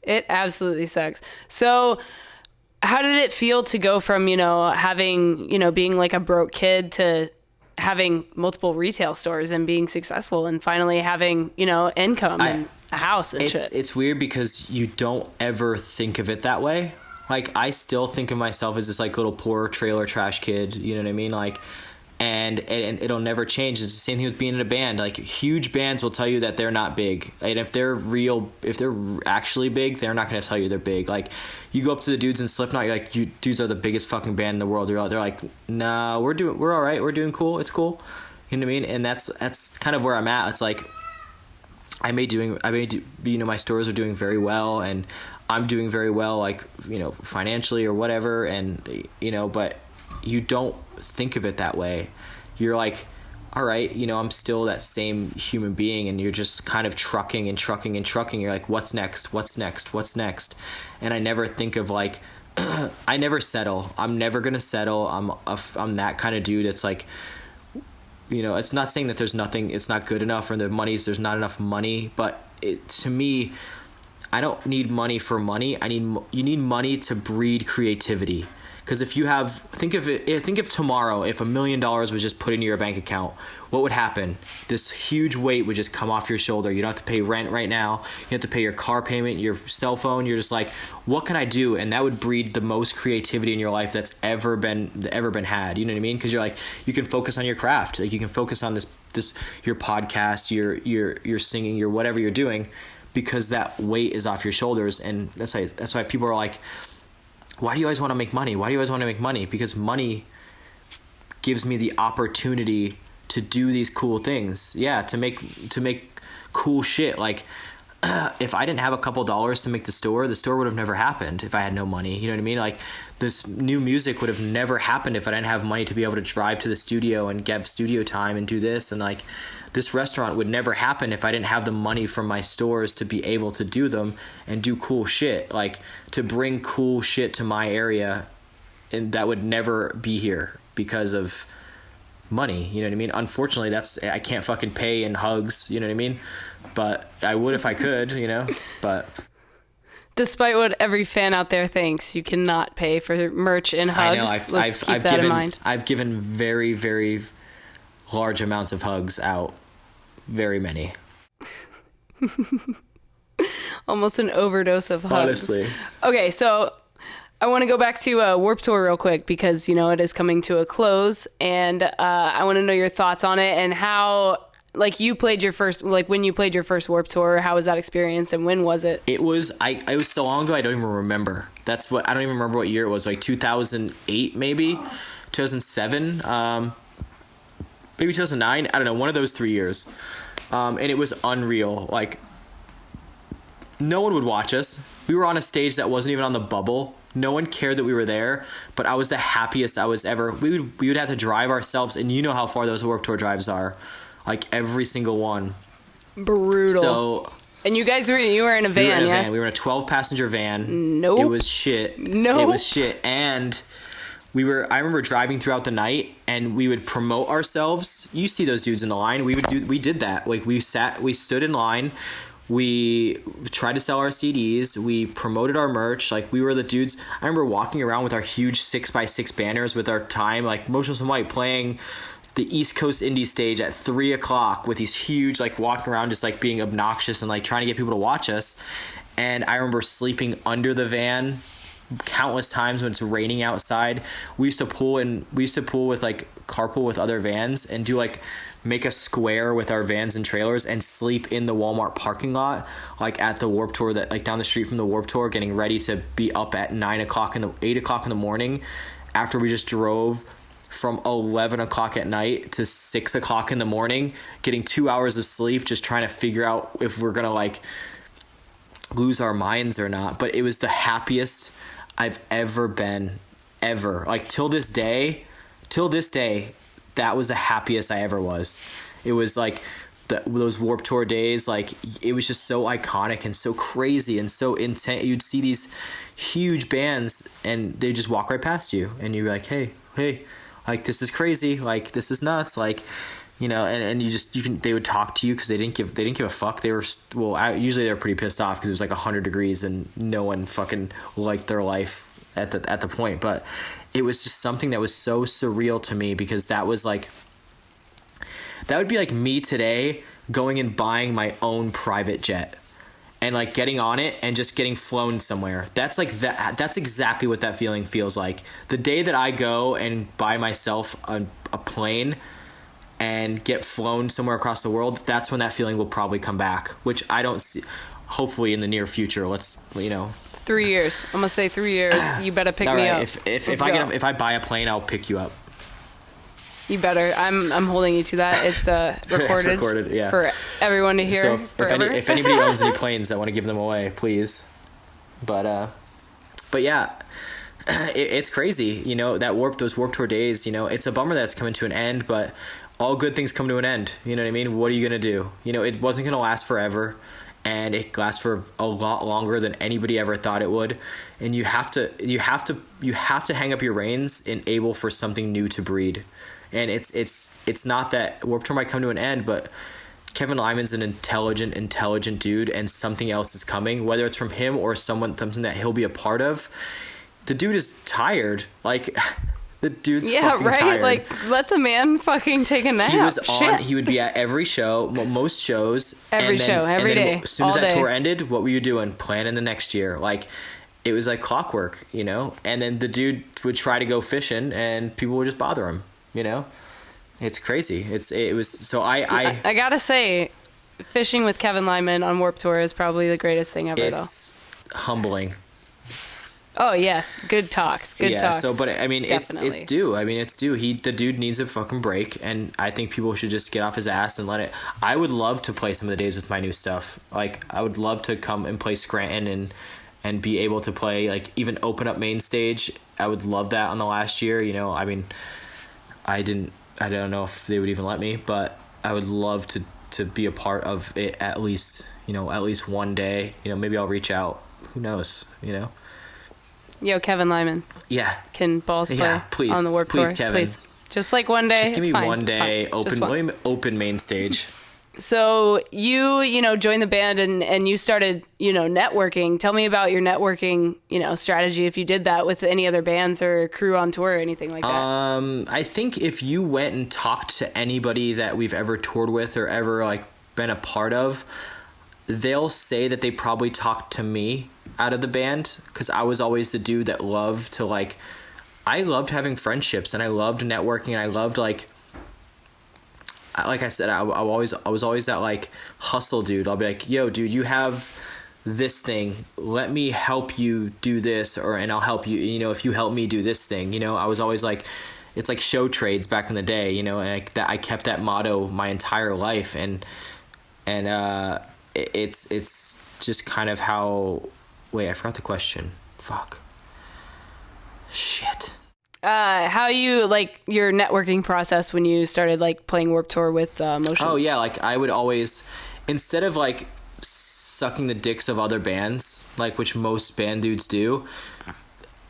It absolutely sucks. So how did it feel to go from, having, being like a broke kid to having multiple retail stores and being successful and finally having, income and a house and shit? It's weird because you don't ever think of it that way. Like, I still think of myself as this like little poor trailer trash kid, you know what I mean? Like, and it'll never change. It's the same thing with being in a band. Like, huge bands will tell you that they're not big, and if they're actually big, they're not going to tell you they're big. Like, you go up to the dudes in Slipknot, you're like, you dudes are the biggest fucking band in the world. They're like, nah, we're all right, we're doing cool, it's cool, you know what I mean? And that's kind of where I'm at. It's like, my stores are doing very well, and I'm doing very well, like, financially or whatever, and but you don't think of it that way. You're like, all right, I'm still that same human being, and you're just kind of trucking. You're like, what's next? And I never think of, like, I never settle. I'm never gonna settle. I'm that kind of dude. It's like, it's not saying that there's nothing, it's not good enough, or there's not enough money, but to me, I don't need money for money. You need money to breed creativity. Because if you think of tomorrow, if $1 million was just put into your bank account, what would happen? This huge weight would just come off your shoulder. You don't have to pay rent right now. You have to pay your car payment, your cell phone. You're just like, what can I do? And that would breed the most creativity in your life that's ever been had. You know what I mean? Because you're like, you can focus on your craft. Like, you can focus on this your podcast, your singing, your whatever you're doing, because that weight is off your shoulders. And that's why people are like, why do you always want to make money? Because money gives me the opportunity to do these cool things. Yeah, to make cool shit. Like, if I didn't have a couple dollars to make the store would have never happened if I had no money. You know what I mean? Like, this new music would have never happened if I didn't have money to be able to drive to the studio and get studio time and do this. And, like, this restaurant would never happen if I didn't have the money from my stores to be able to do them and do cool shit. Like, to bring cool shit to my area, and that would never be here because of money. You know what I mean? Unfortunately, I can't fucking pay in hugs. You know what I mean? But I would if I could, but... Despite what every fan out there thinks, you cannot pay for merch in hugs. I know. Let's keep that in mind. I've given very, very large amounts of hugs out. Very many. Almost an overdose of hugs. Honestly. Okay, so I want to go back to Warped Tour real quick, because, it is coming to a close, and I want to know your thoughts on it and how... Like, when you played your first Warped Tour, how was that experience, and when was it? It was so long ago, I don't even remember. I don't even remember what year it was, like 2008 maybe, 2007, maybe 2009. I don't know, one of those 3 years. And it was unreal. Like, no one would watch us. We were on a stage that wasn't even on the bubble. No one cared that we were there, but I was the happiest I was ever. We would have to drive ourselves, and you know how far those Warped Tour drives are. Like, every single one. Brutal. So, and you were in a van, we were in a yeah? van. We were in a 12-passenger van. Nope. It was shit. Nope. It was shit. And I remember driving throughout the night, and we would promote ourselves. You see those dudes in the line. We did that. Like, we stood in line. We tried to sell our CDs. We promoted our merch. Like, we were the dudes. I remember walking around with our huge 6x6 banners with our time, like Motionless and White, playing the East Coast indie stage at 3:00 with these huge, like, walking around just like being obnoxious and like trying to get people to watch us. And I remember sleeping under the van countless times when it's raining outside. We used to pool with like carpool with other vans and do like make a square with our vans and trailers and sleep in the Walmart parking lot, like at the Warped Tour, that like down the street from the Warped Tour, getting ready to be up at 8 o'clock in the morning after we just drove from 11 o'clock at night to 6 o'clock in the morning, getting 2 hours of sleep, just trying to figure out if we're gonna like lose our minds or not. But it was the happiest I've ever been, ever. Like, till this day, that was the happiest I ever was. It was like those Warped Tour days, like, it was just so iconic and so crazy and so intense. You'd see these huge bands and they just walk right past you, and you're like, hey, like, this is crazy, like, this is nuts, like, you know, and they would talk to you because they didn't give a fuck. They were, usually they were pretty pissed off because it was like 100 degrees and no one fucking liked their life at the point. But it was just something that was so surreal to me, because that was like, that would be like me today going and buying my own private jet and like getting on it and just getting flown somewhere. That's like that's exactly what that feeling feels like. The day that I go and buy myself a plane and get flown somewhere across the world, that's when that feeling will probably come back, which I don't see, hopefully in the near future. Let's, you know, 3 years. I'm gonna say 3 years. You better pick me up. If I buy a plane, I'll pick you up. You better. I'm holding you to that. It's recorded. It's recorded, yeah, for everyone to hear. So if anybody owns any planes that want to give them away, please. But yeah, it's crazy. You know, those Warped Tour days. You know, it's a bummer that it's coming to an end, but all good things come to an end. You know what I mean? What are you gonna do? You know, it wasn't gonna last forever. And it lasts for a lot longer than anybody ever thought it would. And you have to hang up your reins and able for something new to breed. And it's not that Warped Tour might come to an end, but Kevin Lyman's an intelligent dude, and something else is coming, whether it's from him or something that he'll be a part of. The dude is tired. Like, the dude's fucking tired. Like, let the man fucking take a nap. He would be at every show, most shows. Every day. As soon as that tour ended, what were you doing? Planning the next year. Like, it was like clockwork, you know? And then the dude would try to go fishing, and people would just bother him, you know? It's crazy. I gotta say, fishing with Kevin Lyman on Warped Tour is probably the greatest thing ever, It's humbling. Oh yes, good talks. So, but I mean, Definitely. it's due. I mean, it's due. The dude needs a fucking break, and I think people should just get off his ass and let it. I would love to play some of the days with my new stuff. Like, I would love to come and play Scranton and be able to play, like, even open up main stage. I would love that on the last year. You know, I mean, I don't know if they would even let me, but I would love to be a part of it at least one day. You know, maybe I'll reach out. Who knows? You know. Yo, Kevin Lyman. Yeah. Can Balz play please, on the Warped Tour? Please, Kevin. Please. Just like one day. Just give me fine. one day open main stage. So you joined the band and you started, networking. Tell me about your networking, strategy, if you did that with any other bands or crew on tour or anything like that. I think if you went and talked to anybody that we've ever toured with or ever like been a part of, they'll say that they probably talked to me out of the band, because I was always the dude that loved to I loved having friendships, and I loved networking, and I loved like I said, I was always that like hustle dude. I'll be like, yo, dude, you have this thing, let me help you do this, and I'll help you, if you help me do this thing. I was always like, it's like show trades back in the day, you know, and I kept that motto my entire life. And it's just kind of how, wait, I forgot the question. Fuck. Shit. How you, like, your networking process when you started, like, playing Warped Tour with Motionless? Oh, yeah, like, I would always, instead of, like, sucking the dicks of other bands, like, which most band dudes do,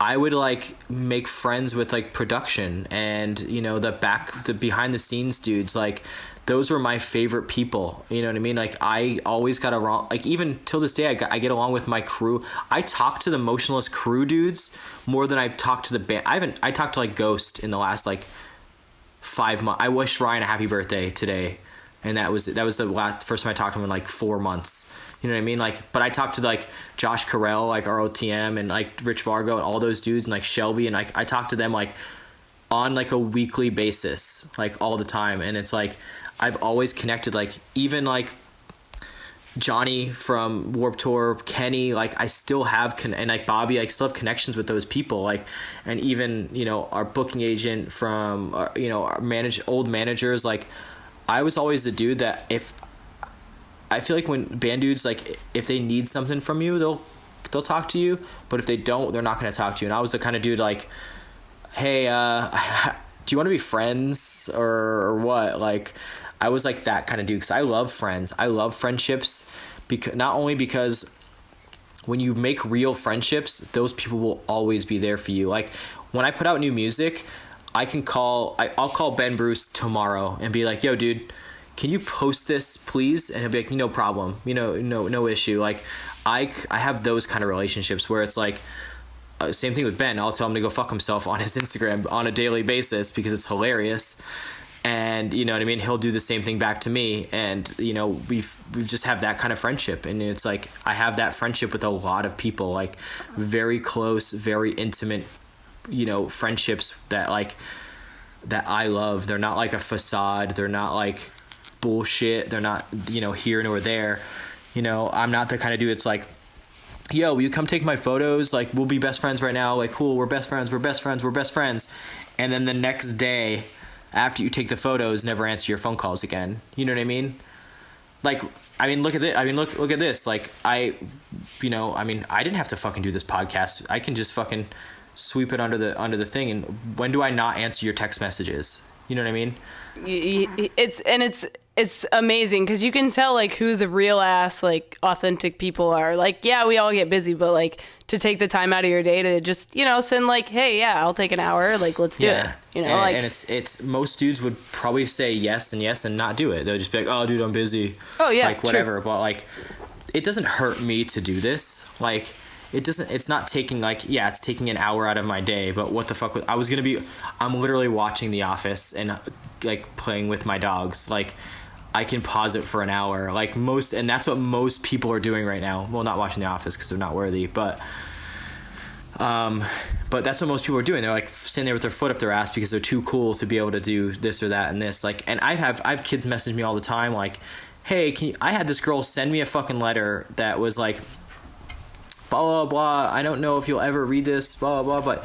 I would, like, make friends with, like, production and, you know, the behind the scenes dudes. Like, those were my favorite people. You know what I mean? Like, I always got along, like, even till this day, I get along with my crew. I talk to the Motionless crew dudes more than I've talked to the band. I talked to, like, Ghost in the last, like, 5 months. I wished Ryan a happy birthday today. And that was the first time I talked to him in, like, 4 months. You know what I mean? Like, but I talked to, like, Josh Carell, like, ROTM, and, like, Rich Vargo and all those dudes, and, like, Shelby, and, like, I talked to them, like, on, like, a weekly basis, like, all the time. And it's, like, I've always connected, like, even, like, Johnny from Warped Tour, Kenny, like, I still have, and, like, Bobby, I still have connections with those people, like, and even, you know, our booking agent from, you know, our old managers, like, I was always the dude that I feel like when band dudes, like, if they need something from you, they'll talk to you, but if they don't, they're not going to talk to you. And I was the kind of dude, like, hey, do you want to be friends or what? Like, I was like that kind of dude, because I love friends. I love friendships, not only because when you make real friendships, those people will always be there for you. Like, when I put out new music, I'll call Ben Bruce tomorrow and be like, yo, dude, can you post this, please? And he'll be like, no problem, you know, no issue. Like, I have those kind of relationships where it's like, same thing with Ben. I'll tell him to go fuck himself on his Instagram on a daily basis because it's hilarious. And, you know what I mean? He'll do the same thing back to me. And, you know, we've just have that kind of friendship. And it's like, I have that friendship with a lot of people, like, very close, very intimate, you know, friendships that, like, that I love. They're not like a facade. They're not like bullshit. They're not, you know, here nor there. You know, I'm not the kind of dude it's like, yo, will you come take my photos? Like, we'll be best friends right now. Like, cool, we're best friends. And then the next day, after you take the photos, never answer your phone calls again. You know what I mean? Like, I mean, look at this. I mean, look at this. Like, I didn't have to fucking do this podcast. I can just fucking sweep it under the thing. And when do I not answer your text messages? You know what I mean? It's amazing because you can tell, like, who the real ass, like, authentic people are. Like, yeah, we all get busy, but, like, to take the time out of your day to just, you know, send, like, hey, yeah, I'll take an hour, like, let's do it. You know, and it's most dudes would probably say yes and not do it. They'll just be like, oh, dude, I'm busy. Oh yeah, like, whatever. true. But, like, it doesn't hurt me to do this. Like, it's not taking, like, yeah, it's taking an hour out of my day, but what the fuck I'm literally watching The Office and, like, playing with my dogs. Like, I can pause it for an hour, like, and that's what most people are doing right now. Well, not watching The Office because they're not worthy, but that's what most people are doing. They're, like, sitting there with their foot up their ass because they're too cool to be able to do this or that and this. Like, and I have kids message me all the time, like, hey, I had this girl send me a fucking letter that was like, blah, blah, blah, I don't know if you'll ever read this, blah, blah, blah, but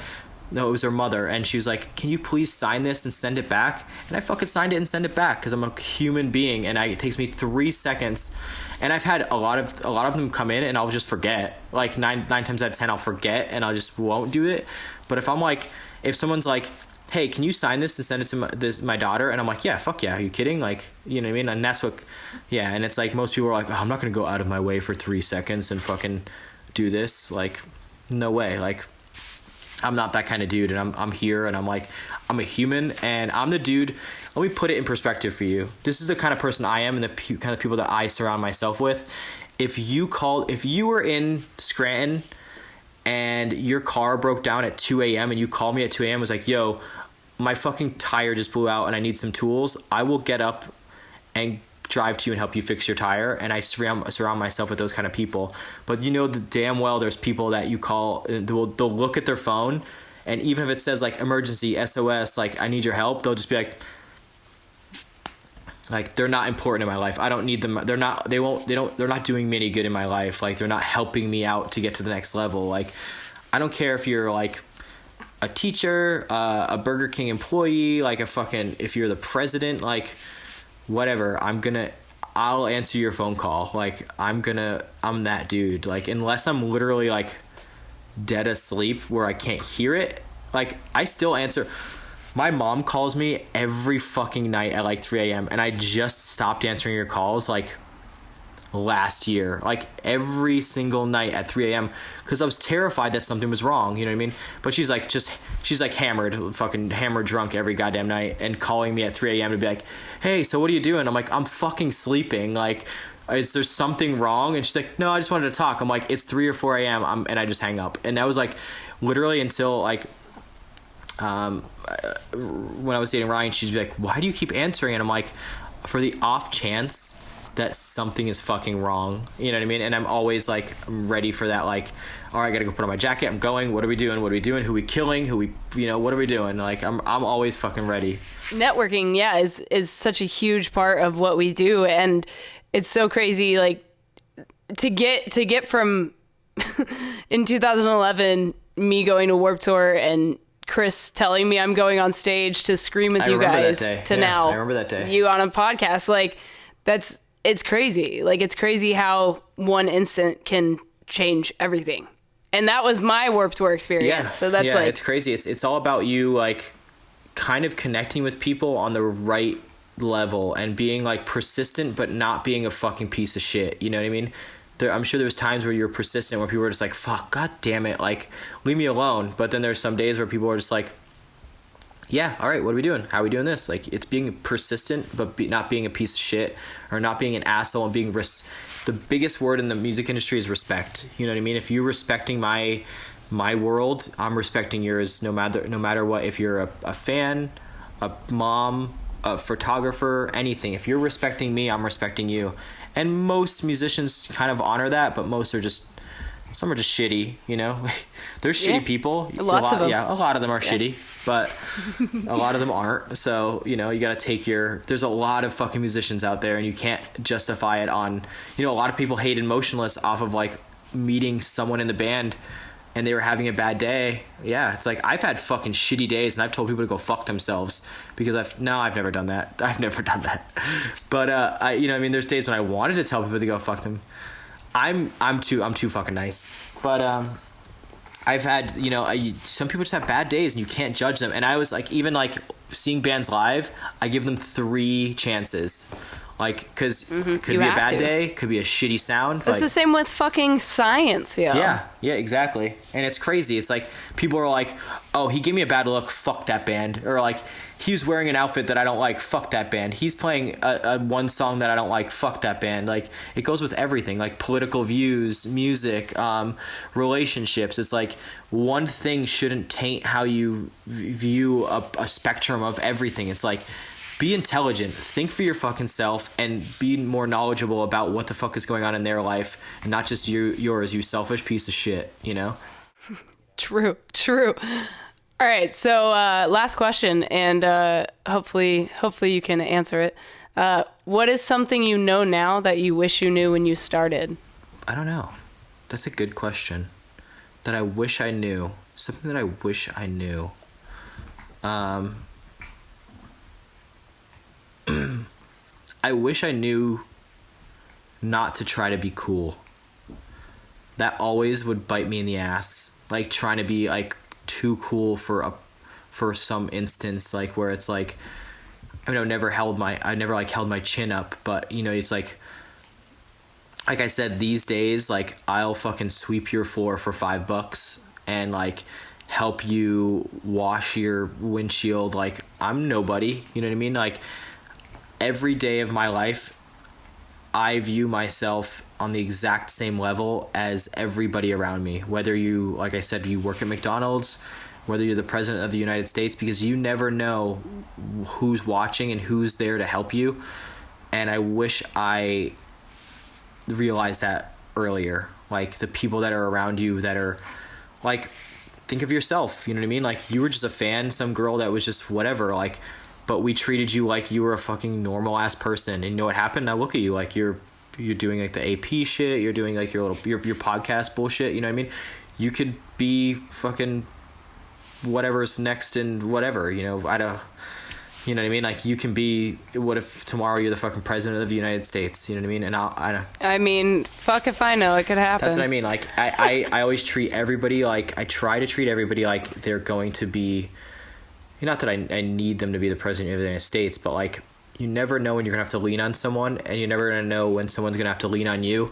no, it was her mother, and she was like, can you please sign this and send it back? And I fucking signed it and sent it back because I'm a human being, and it takes me 3 seconds. And I've had a lot of them come in, and I'll just forget. Like, nine times out of 10, I'll forget, and I just won't do it. But if someone's like, hey, can you sign this and send it to my daughter? And I'm like, yeah, fuck yeah, are you kidding? Like, you know what I mean? And that's what, yeah, and it's like, most people are like, oh, I'm not gonna go out of my way for 3 seconds and fucking do this. Like, no way. Like, I'm not that kind of dude, and I'm here, and I'm like, I'm a human, and I'm the dude. Let me put it in perspective for you. This is the kind of person I am, and the kind of people that I surround myself with. If you were in Scranton and your car broke down at 2 a.m. and you called me at 2 a.m. was like, yo, my fucking tire just blew out and I need some tools, I will get up and drive to you and help you fix your tire. And I surround myself with those kind of people. But you know damn well there's people that you call, they'll look at their phone, and even if it says, like, emergency, SOS, like, I need your help, they'll just be like, they're not important in my life. I don't need them. They're not doing me any good in my life. Like, they're not helping me out to get to the next level. Like, I don't care if you're, like, a teacher, a Burger King employee, like if you're the president, like whatever, I'll answer your phone call. Like I'm that dude. Like unless I'm literally like dead asleep where I can't hear it, like I still answer. My mom calls me every fucking night at like 3 a.m. and I just stopped answering your calls like last year, like every single night at 3 a.m. because I was terrified that something was wrong, you know what I mean? But she's like hammered, fucking hammered drunk every goddamn night and calling me at 3 a.m. to be like, hey, so what are you doing? I'm like, I'm fucking sleeping. Like, is there something wrong? And she's like, no, I just wanted to talk. I'm like, it's 3 or 4 a.m. And I just hang up. And that was like literally until like when I was dating Ryan, she'd be like, why do you keep answering? And I'm like, for the off chance that something is fucking wrong, you know what I mean? And I'm always like, I'm ready for that. Like, all right, I gotta go put on my jacket. I'm going. What are we doing? Who we killing? What are we doing? Like, I'm always fucking ready. Networking, yeah, is such a huge part of what we do, and it's so crazy. Like to get from in 2011, me going to Warped Tour and Chris telling me I'm going on stage to scream with you guys to now I remember that day. You on a podcast, like it's crazy. Like it's crazy how one instant can change everything. And that was my Warped Tour experience. Yeah. So that's like, like, it's crazy. It's all about you like kind of connecting with people on the right level and being like persistent, but not being a fucking piece of shit. You know what I mean? I'm sure there was times where you're persistent where people were just like, fuck, god damn it, like leave me alone. But then there's some days where people are just like, yeah, all right, what are we doing? How are we doing this? Like it's being persistent, but not being a piece of shit or not being an asshole and being the biggest word in the music industry is respect. You know what I mean? If you're respecting my world, I'm respecting yours no matter what. If you're a fan, a mom, a photographer, anything, if you're respecting me, I'm respecting you. And most musicians kind of honor that, but some are just shitty, you know? They're shitty people. Lots of them. Yeah, a lot of them are shitty, but a lot of them aren't. So, you know, you got to take there's a lot of fucking musicians out there and you can't justify it on, you know, a lot of people hated Motionless off of like meeting someone in the band and they were having a bad day. Yeah, it's like I've had fucking shitty days and I've told people to go fuck themselves because I've never done that. I've never done that. But you know, I mean, there's days when I wanted to tell people to go fuck them. I'm too fucking nice. But I've had, you know, some people just have bad days and you can't judge them. And I was like, even like seeing bands live, I give them 3 chances. Like, because could be a bad day, could be a shitty sound. That's like, the same with fucking science, yeah. Yeah, exactly. And it's crazy. It's like, people are like, oh, he gave me a bad look, fuck that band. Or like, he's wearing an outfit that I don't like, fuck that band. He's playing a one song that I don't like, fuck that band. Like, it goes with everything, like political views, music, relationships. It's like, one thing shouldn't taint how you view a spectrum of everything. It's like, be intelligent, think for your fucking self, and be more knowledgeable about what the fuck is going on in their life, and not just yours, you selfish piece of shit, you know? True. All right, so last question, and hopefully you can answer it. What is something you know now that you wish you knew when you started? I don't know. That's a good question. That I wish I knew. Something that I wish I knew. I wish I knew not to try to be cool. That always would bite me in the ass. Like trying to be like too cool for some instance, like where it's like, I mean, I never held my chin up, but you know, it's like I said, these days, like I'll fucking sweep your floor for $5 and like help you wash your windshield. Like I'm nobody, you know what I mean? Like, every day of my life, I view myself on the exact same level as everybody around me. Whether you, like I said, you work at McDonald's, whether you're the president of the United States, because you never know who's watching and who's there to help you. And I wish I realized that earlier. Like the people that are around you that are like, think of yourself, you know what I mean? Like you were just a fan, some girl that was just whatever, like, but we treated you like you were a fucking normal ass person. And you know what happened? Now look at you, like you're doing like the AP shit, you're doing like your podcast bullshit, you know what I mean? You could be fucking whatever's next and whatever, you know, I don't, you know what I mean? Like, you can be, what if tomorrow you're the fucking president of the United States, you know what I mean? And I mean, fuck if I know, it could happen. That's what I mean. Like, I always treat everybody, like, I try to treat everybody like they're going to be, not that I need them to be the president of the United States, but like, you never know when you're gonna have to lean on someone, and you're never gonna know when someone's gonna have to lean on you.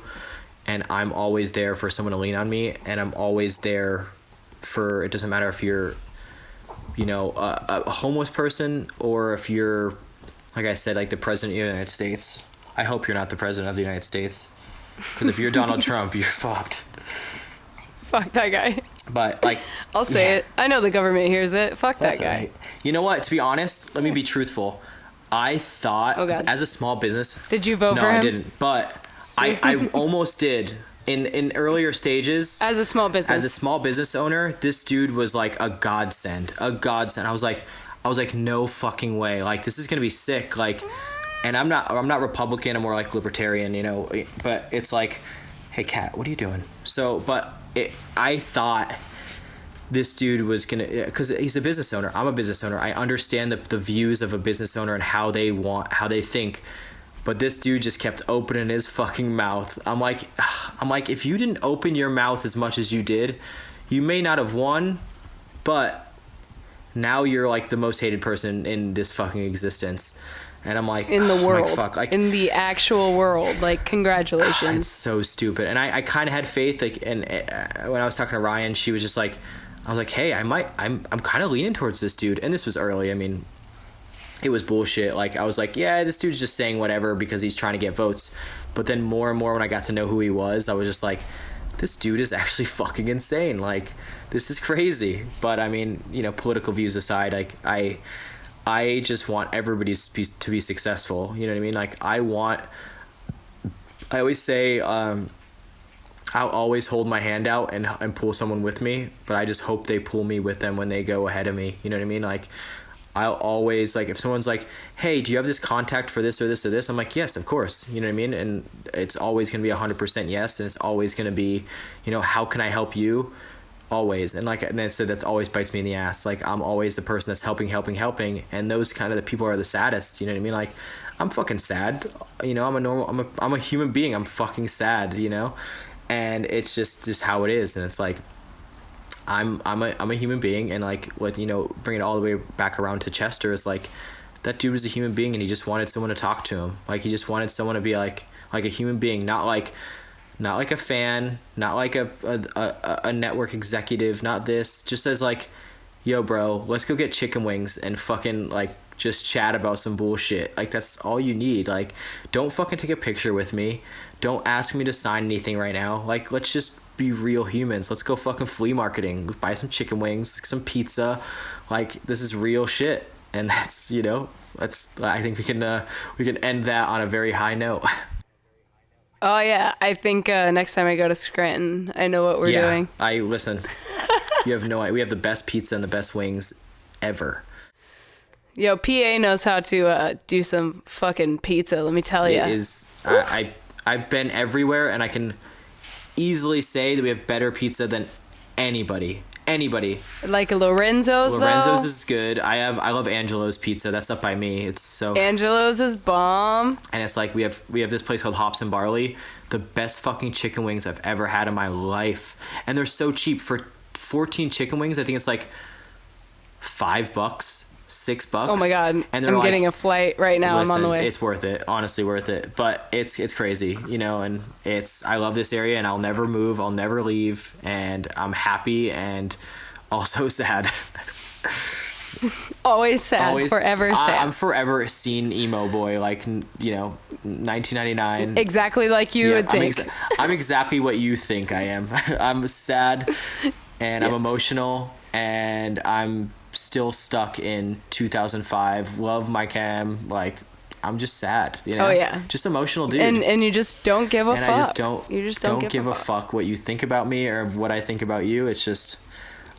And I'm always there for someone to lean on me, and I'm always there for, it doesn't matter if you're, you know, a homeless person, or if you're, like I said, like the president of the United States. I hope you're not the president of the United States, because if you're Donald Trump, you're fucked. Fuck that guy. But like, I'll say it. I know the government hears it. Fuck that guy. Right. You know what? To be honest, let me be truthful. I thought, as a small business. Did you vote for him? No, I didn't. But I almost did. In earlier stages, as a small business owner, this dude was like a godsend. I was like, no fucking way. Like, this is gonna be sick. Like, and I'm not Republican. I'm more like libertarian, you know. But it's like, hey, Kat, what are you doing? So, but I thought this dude was gonna, because he's a business owner. I'm a business owner. I understand the views of a business owner and how they think. But this dude just kept opening his fucking mouth. I'm like, if you didn't open your mouth as much as you did, you may not have won, but now you're like the most hated person in this fucking existence. And I'm like, in the world, like, fuck, like, in the actual world, like, congratulations. It's so stupid. And I kind of had faith, like, and when I was talking to Ryan, she was just like, I was like, hey, I'm kind of leaning towards this dude. And this was early. I mean, it was bullshit. Like, I was like, yeah, this dude's just saying whatever because he's trying to get votes. But then more and more when I got to know who he was, I was just like, this dude is actually fucking insane. Like, this is crazy. But I mean, you know, political views aside, like, I just want everybody to be successful. You know what I mean? Like, I always say, I'll always hold my hand out and pull someone with me, but I just hope they pull me with them when they go ahead of me. You know what I mean? Like, I'll always, like, if someone's like, hey, do you have this contact for this or this or this? I'm like, yes, of course. You know what I mean? And it's always going to be 100% yes. And it's always going to be, you know, how can I help you? Always. And like, and I said, that's always bites me in the ass. Like, I'm always the person that's helping. And those kind of the people are the saddest. You know what I mean? Like, I'm fucking sad. You know, I'm a human being. I'm fucking sad, you know? And it's just how it is. And it's like, I'm a human being, and like, what, you know, bring it all the way back around to Chester is like, that dude was a human being, and he just wanted someone to talk to him. Like, he just wanted someone to be like a human being, not like a fan, not like a network executive, not this, just as like, yo, bro, let's go get chicken wings and fucking like just chat about some bullshit. Like, that's all you need. Like, don't fucking take a picture with me. Don't ask me to sign anything right now. Like, let's just be real humans. Let's go fucking flea marketing, buy some chicken wings, some pizza. Like, this is real shit. And that's, you know, I think we can end that on a very high note. Oh yeah, I think next time I go to Scranton, I know what we're doing. Listen. You have no idea. We have the best pizza and the best wings ever. Yo, PA knows how to do some fucking pizza, let me tell you. It is. I've been everywhere, and I can easily say that we have better pizza than anybody. Like Lorenzo's is good. I love Angelo's pizza. That's up by me. It's so Angelo's is bomb. And it's like, we have this place called Hops and Barley, the best fucking chicken wings I've ever had in my life, and they're so cheap. For 14 chicken wings, I think it's like $5, $6. Oh my god! And I'm getting a flight right now. Listen, I'm on the way. It's worth it. Honestly, worth it. But it's crazy, you know. And I love this area, and I'll never move. I'll never leave. And I'm happy and also sad. Always sad. Forever sad. I'm forever seen emo boy. Like, you know, 1999. Exactly like you would think. I'm exactly what you think I am. I'm sad, and I'm emotional, and I'm still stuck in 2005. Love my cam. Like, I'm just sad, you know. Oh yeah, just emotional dude. And you just don't give a fuck. And I just don't give a fuck what you think about me or what I think about you. It's just,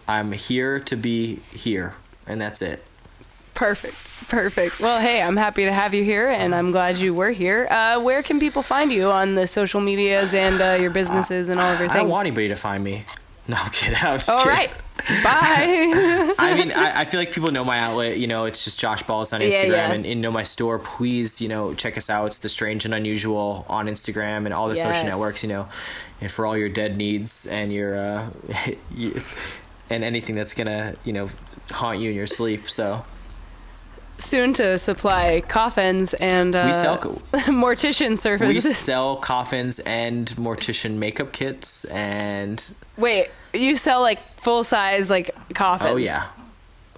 I'm here to be here, and that's it. Perfect. Well, hey, I'm happy to have you here, and I'm glad you were here. Where can people find you on the social medias and your businesses and all of your things? I don't want anybody to find me. No, I'm kidding. I'm just All kidding. right. Bye. I mean, I feel like people know my outlet. You know, it's just Josh Balz on Instagram, Yeah. And know my store. Please, you know, check us out. It's the Strange and Unusual on Instagram and all the social networks. You know, and for all your dead needs and your and anything that's gonna, you know, haunt you in your sleep. So Soon to supply coffins and we sell mortician services. we sell coffins and mortician makeup kits and Wait, you sell like full size like coffins? oh yeah,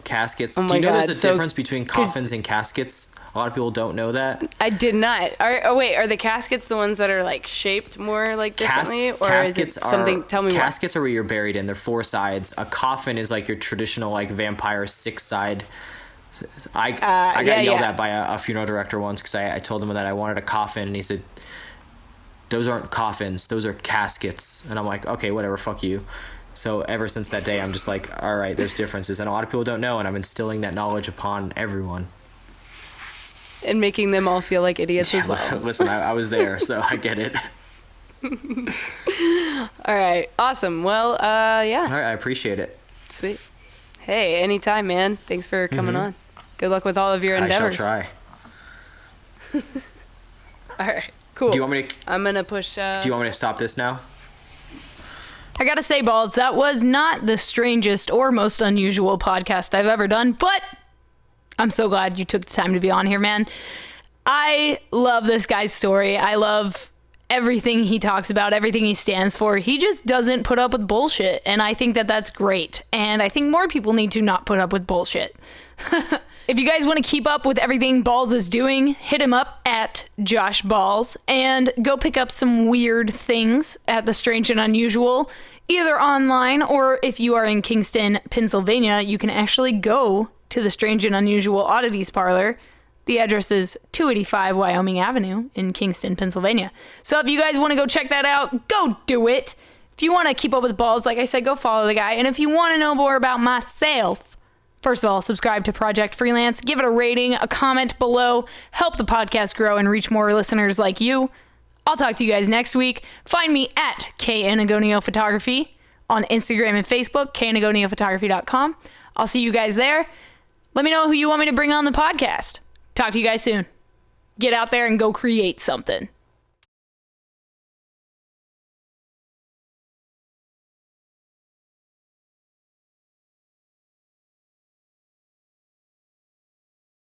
caskets. Oh my Do you know God, there's a so difference between coffins and caskets? A lot of people don't know that. I did not. Are the caskets the ones that are like shaped more like differently, or caskets is it something? Tell me more. Caskets are where you're buried in. They're 4 sides. A coffin is like your traditional like vampire 6 side. I got yelled at by a funeral director once because I told him that I wanted a coffin, and he said, "Those aren't coffins. Those are caskets." And I'm like, "Okay, whatever. Fuck you." So ever since that day, I'm just like, all right, there's differences, and a lot of people don't know, and I'm instilling that knowledge upon everyone. And making them all feel like idiots as well. Listen, I was there, so I get it. All right, awesome. Well, yeah. All right, I appreciate it. Sweet. Hey, anytime, man. Thanks for coming on. Good luck with all of your endeavors. I shall try. All right, cool. Do you want me to? I'm gonna push. Do you want me to stop this now? I gotta say, Balz, that was not the strangest or most unusual podcast I've ever done, but I'm so glad you took the time to be on here, man. I love this guy's story. I love everything he talks about, everything he stands for. He just doesn't put up with bullshit, and I think that that's great. And I think more people need to not put up with bullshit. If you guys want to keep up with everything Balz is doing, hit him up at Josh Balz and go pick up some weird things at the Strange and Unusual, either online or if you are in Kingston, Pennsylvania, you can actually go to the Strange and Unusual Oddities Parlor. The address is 285 Wyoming Avenue in Kingston, Pennsylvania. So if you guys want to go check that out, go do it. If you want to keep up with Balz, like I said, go follow the guy. And if you want to know more about myself, first of all, subscribe to Project Freelance, give it a rating, a comment below, help the podcast grow and reach more listeners like you. I'll talk to you guys next week. Find me at KAnagonio Photography on Instagram and Facebook, kanagoniaphotography.com. I'll see you guys there. Let me know who you want me to bring on the podcast. Talk to you guys soon. Get out there and go create something.